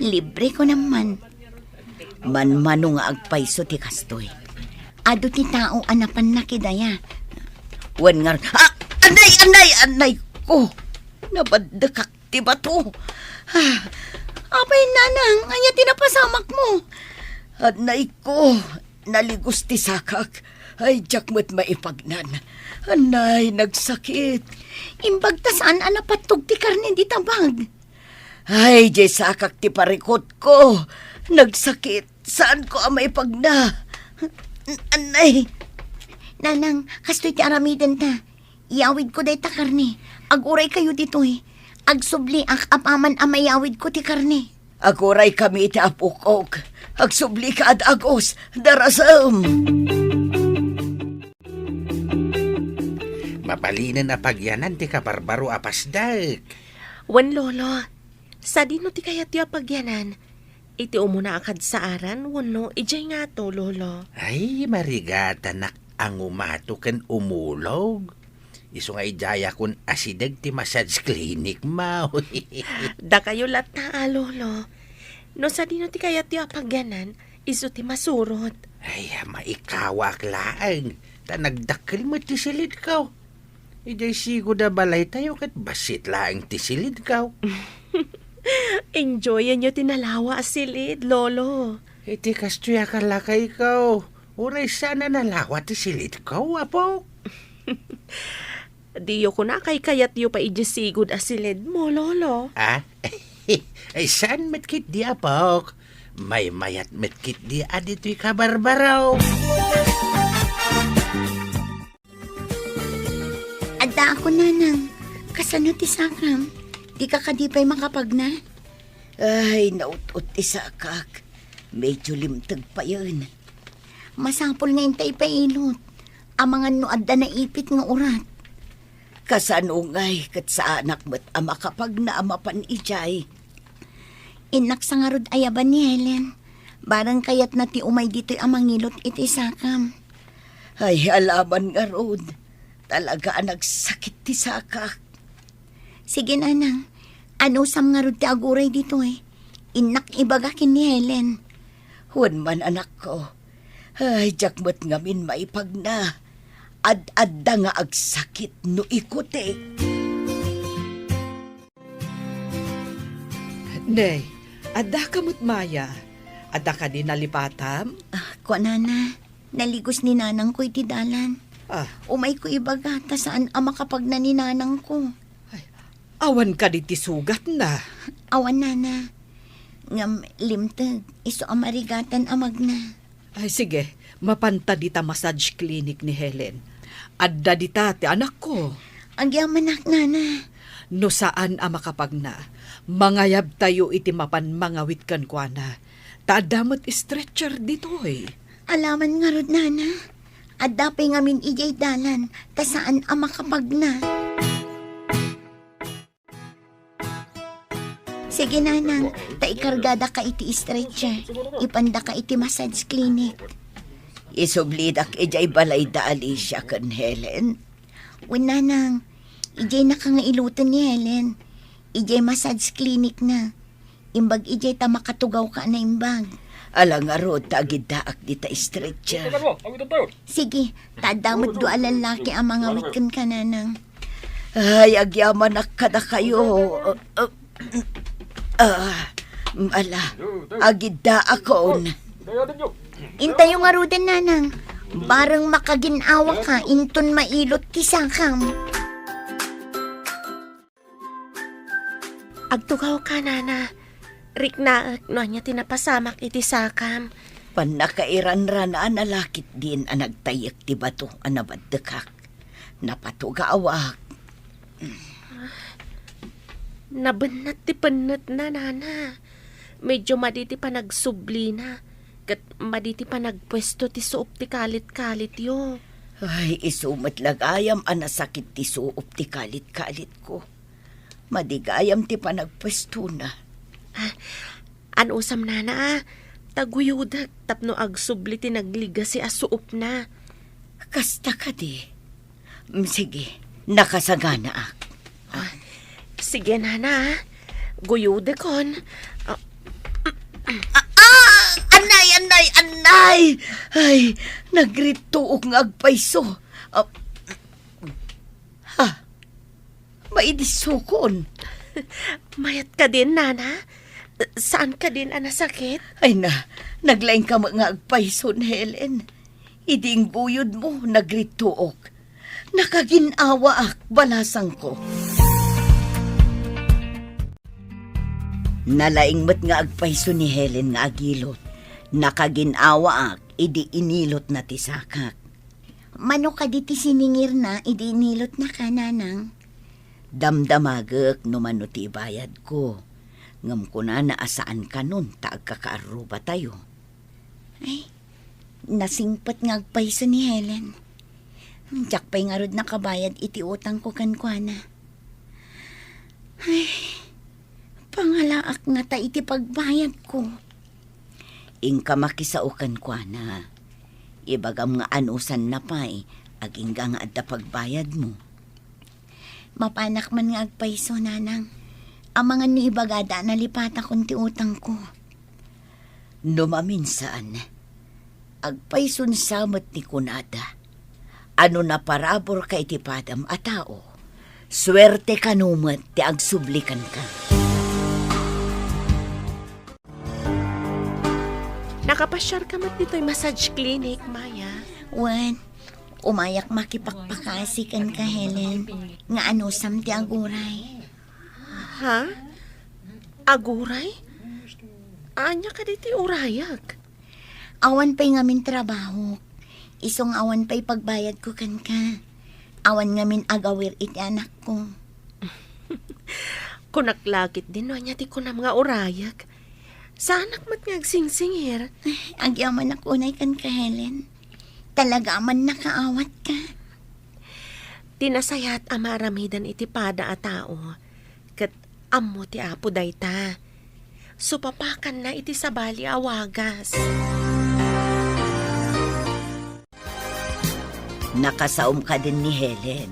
Libre ko naman. Manmano nga agpaiso ti kastoy. Ado ti tao anapan na kidaya. Wan nga, anay ko. Nabadakak ti bato. Apay, nanang, anya tinapasamak mo. Anay ko, naligos ti sakak. Ay, jakmat maipagnan. Anay, nagsakit. Imbagtasan anapatog ti karne di tabag. Ay, jay sakak ti parikot ko. Nagsakit. Saan ko ang maipagna? Anay. Nanang, kastoy ti aramiden ta. Iawid ko day ta karne. Aguray kayo dito eh. Agsubli ak apaman amayawid ko ti karne. Aguray kami iti apukok. Agsubli ka at agos, darasam. Mapalinan na pagyanan ti kabarbaro apasdak. Wan lolo, sa dino ti kayat yu apagyanan. Iti umuna akad sa aran, wano, ijay nga to, lolo. Ay, marigata nak ang umato ken umulog. Iso nga ijaya kun asidag ti massage clinic mau. Da kayo lat na, lolo. No sa dino ti kayat yu apagyanan, iso ti masurot. Ay, maikawak laang. Ta nagdakil mo ti silid kaw. Ijay sigo da balay tayo kat basit laang ti silid kaw. Enjoyan nyo tinalawa asilid, lolo. Iti kastuya ka lakay kaw. Uray sana nalawa ti silid kaw, apo. Diyo ko na kay kayat yu pa ijisigod asilid mo, lolo. Ah? Ay, saan matkit di, apok? May mayat matkit di adito'y kabarbaraw. Adda ako, nanang. Kasano ti sakam? Di ka kadipay makapagna? Ay, naut-ut isakak. Medyo limtag pa yun. Masapol nga intay pa inot. Amangan no adda na ipit nga urat. Kasanungay kat sa anak mo't ama kapag na amapan ijay. Inak sa nga rod ayaban ni Helen. Barang kayat na ti umay dito'y amangilot iti sakam. Ay, alaman nga rod. Talaga nagsakit ti sakak. Sige, nanang. Ano sam nga rod ti aguray dito eh. Inak ibagakin ni Helen. Huwag man anak ko. Ay, jakmat ngamin maipag na. Ad-adda nga agsakit no ikote. Nay, adda kamot maya. Adda ka din nalipatam? Kwa nana, naligos ni nanang ko iti dalan. Umay ko ibagata saan ang makapag na ni nanang ko. Awan ka di ti sugat na. Awan nana. Ngam limtag, iso amarigatan amag na. Ay sige, mapanta dita massage clinic ni Helen. Adda dita ti anak ko. Ang yamanak nana. No saan ang makapag na, mangayab tayo iti mapan mangawit kan kwa na. Taadamot stretcher dito eh. Alaman nga rod nana. Adapay ngamin ijay dalan, ta saan ang makapag na. Sige nanang, taikargada ka iti stretcher. Ipanda ka iti massage clinic. Isublidak ijay balay da Alicia kan Helen. Wen nanang, ijay na ka nga ilutan ni Helen. Ijay massage clinic na. Imbag ijay ta makatugaw ka na imbag. Alang aro tagid daak dita stretcher. Sige, tadamot do alalaki ang mga witkan ka nanang. Ay, agyaman kada kayo. Ala, agid da akon. Intayo nga rudan nanang. Barang makaginawa ka, inton mailot ti sakam. Agtugaw ka, nana. Rik na no niya tinapasamak iti sakam. Panakairan-ran na lakit din ang nagtayak ti bato ang nabadekak. Napatugawak. Nabanat ti panat na, nana. Medyo maditi pa nagsubli na. Kat maditi pa nagpwesto ti suop ti kalit-kalit yo. Ay, isumat lagayam ang nasakit ti suop ti kalit-kalit ko. Madigayam ti pa nagpwesto na. Anusam nana taguyudag tapno agsubli ti nagliga si asuop na. Kasta ka di. Sige, nakasagana ak. Sige nana, guyude kon. Anay! Ay, nagrituok nga agpaiso. Maidisukon. Mayat ka din, nana? Saan ka din nasakit? Ay naglaing ka mga agpayson, Helen. Iding buyod mo, nagrituok. Nakaginawa ak, balasang ko. Nalaing mat nga agpayson ni Helen nga agilot. Nakaginawa ak, idi inilot na tisakak. Mano ka di ti siningir na, idi inilot na ka nanang. Damdamagak no mano ti bayad ko. Ngam ko na naasaan ka nun, taag kakaaruba tayo. Ay, nasingpat nga agpayso ni Helen. Diyak pa'y nga rod nakabayad iti utang ko kankwana. Ay, pangalaak nga ta iti pagbayad ko. Ingka makisaukan kwa na. Ibagam nga anusan na pa'y, aging nga adda pagbayad mo. Mapanak man nga agpayso, nanang. Amangan ni ibagada na lipata kunti utang ko. Numaminsan, agpayson samot ni kunada. Ano na parabor ka iti padam a tao. Swerte ka numat ti agsublikan ka. Nakapasyar ka mat dito'y massage clinic, Maya. Wan, umayak makipagpakasikan ka, Helen. Nga anusam ti aguray. Ha? Aguray? Anya ka diti urayag? Awan pa'y ngamin trabaho. Isong awan pa'y pagbayad ko kan ka. Awan ngamin agawir iti anak ko. Kunaklagit din no anya ti kunam nga urayag. Sa anak mat nga agsingsingir. Agyaman ako unay kan ka, Helen. Talaga man nakaawat ka. Tinasayat amaramidan iti pada a tao. Kat ammo ti apo dayta. Supapakan na iti sabali awagas. Nakasaom ka din ni Helen.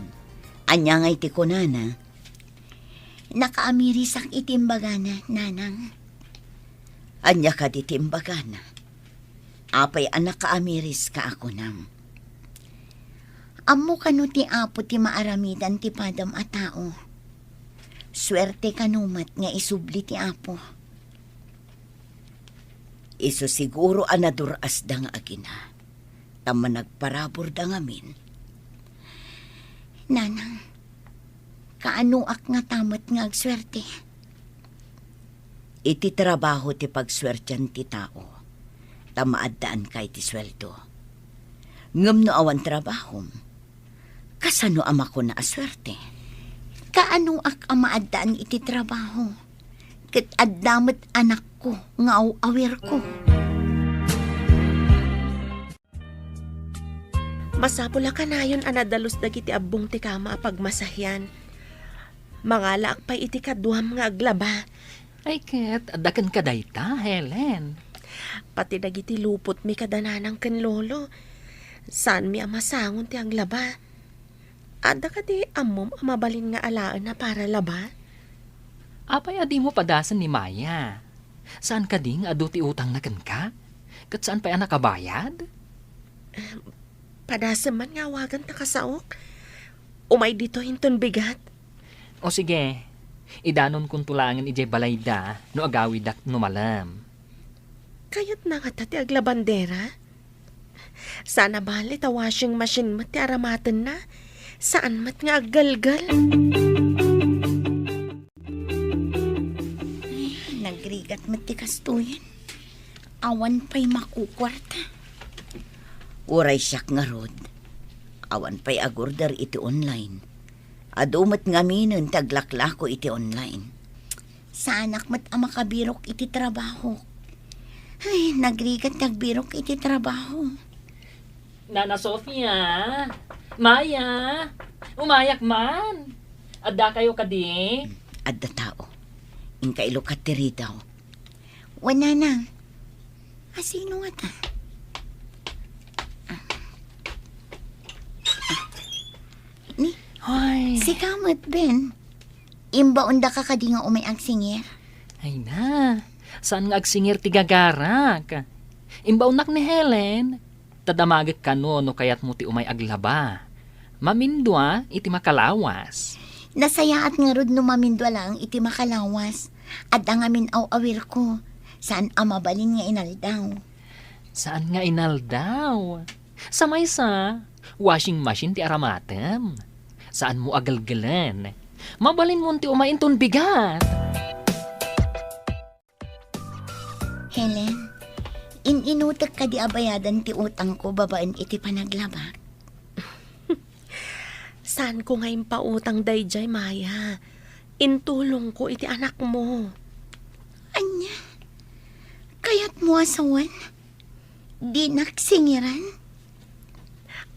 Anya nga iti kunana. Nakaamirisak itimbagana, nanang. Anya ka di timbagana. Apay anak kaamiris ka ako nam. Amo kanu ti apo ti maaramidan ti padam a tao. Swerte kanumat nga isubli ti apo. Iso siguro anaduras da nga agina. Tama nagparabor da ngamin. Nanang, kaanuak nga tamat nga agswerte. Iti trabaho ti pagswertyan ti tao. Tamaaddaan kay ti sweldo. Ngam no awan trabahom. Kasano ama ko na aswerte? Kaanuak ang maadaan iti trabaho. Kat addamat anak ko nga awir ko. Masapula ka na yun anadalos dagiti abong ti kama apagmasahyan. Mangalaak pa iti kaduham nga aglaba. Ay ket, adakan ka dayta, Helen. Pati dagiti lupot mi kadananang ken lolo. Saan mi amasangon ti aglaba? Ada ka di amom amabalin nga alaan na para laba? Apay adi mo padasan ni Maya. Saan ka ding adu ti utang na ken ka? Kat saan pa nakabayad? Padasa man nga wagan ta kasaok. Umay dito hinton bigat. O sige, idanon kung tulangan ijay balayda no agawid ak numalam. Kayat na nga tati aglabandera. Sana bali ta washing machine mat ti aramatan na. Saan mat nga aggalgal? Nagrigat mati kastuyan. Awan pa'y makukwarta. Uray siyak nga rod. Awan pa'y agorder iti online. Adumat nga minun taglaklako iti online. Sa anak mat ang makabirok iti trabaho. Ay, nagrigat nagbirok iti trabaho. Nana Sofia, Maya, umayak man. Adda kayo kadi? Adda tao. Ingkailo katiri daw. Wala na. Asino nga ta? Ni, Ay, si Kamot Ben. Imbaunda ka kadi nga umay agsingir. ay na. Saan nga agsingir ti gagarak? Imbaunak ni Helen. Tadamagak ka no kayat mo ti umay aglaba. Mamindwa iti makalawas. Nasayaat nga rod no mamindwa lang iti makalawas. At ang amin awir ko. Saan amabalin nga inaldaw. Saan nga inaldaw? Sa maysa, washing machine ti aramatem. Saan mo agalgalan? Mabalin mo ti umainton bigat. Helen, inutak ka di abayadan ti utang ko babaan iti panaglaba. Saan ko ngayon pautang dayjay, Maya? Intulong ko iti anak mo. mo asawan? Di naksingiran?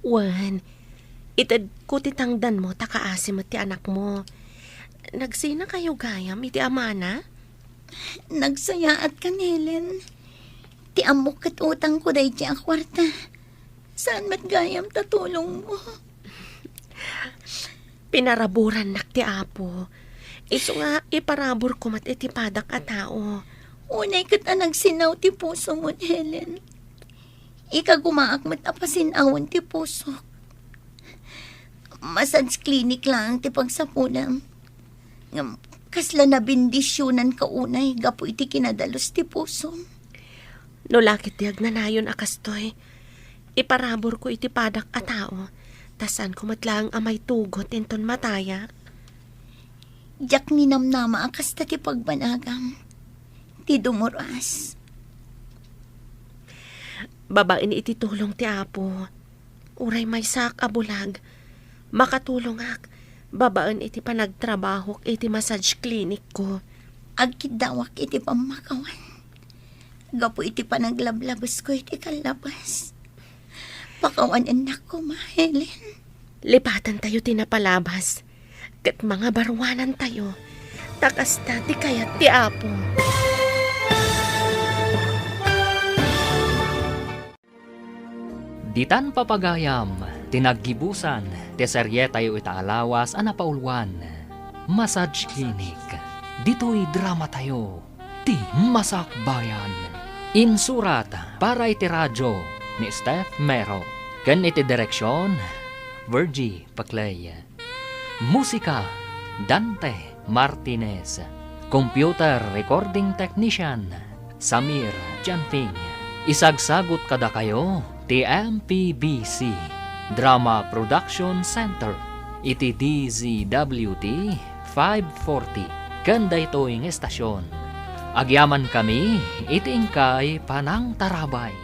Wan, itad ko titangdan mo, takaasim at ti anak mo. Nagsina kayo gayam, iti amana? Nagsayaat ka, Helen. Ti amok kat utang ko day ti akwarta. Saan mat gayam tatulong mo? Pinaraburan nak ti apo. Iso nga iparabor ko mat iti padak a tao. Unay kat nagsinaw ti puso mo, Helen. Ika gumaak mat apasin awan ti puso. Massage clinic lang ti pagsapulam. Ngam, kasla na bindisyonan ka unay, gapo iti kinadalos ti puso. No lakit diag na nayon akastoy. Iparabor ko iti padak a tao. Tasan ko matlang amay tugot inton matayak. Diyak ninamnama akas ta ti pagbanagam. Ti dumuras. Babain iti tulong ti apo. Uray may sak abulag. Makatulong ak. Babaan iti panagtrabaho iti massage clinic ko. Agkidawak iti pamakawan. Gapo iti panaglablabas ko iti kalabas. Pakawan anak ko, Helen. Lipatan tayo tinapalabas. Kat mga barwanan tayo. Takas ti kayat ti apo. Ditan papagayam, tinaggibusan, ti serye tayo itaalawas anapaulwan. Massage Clinic, dito'y drama tayo, ti Masakbayan. Insurat para iti radyo ni Steph Mero. Ken iti direksyon, Virgie Paclay. Musika, Dante Martinez. Computer Recording Technician, Samir Janfing. Isagsagot kada kayo, ti MPBC Drama Production Center, iti DZWT 540. Kanda ito'ing estasyon. Agyaman kami, iti ingkay panang tarabay.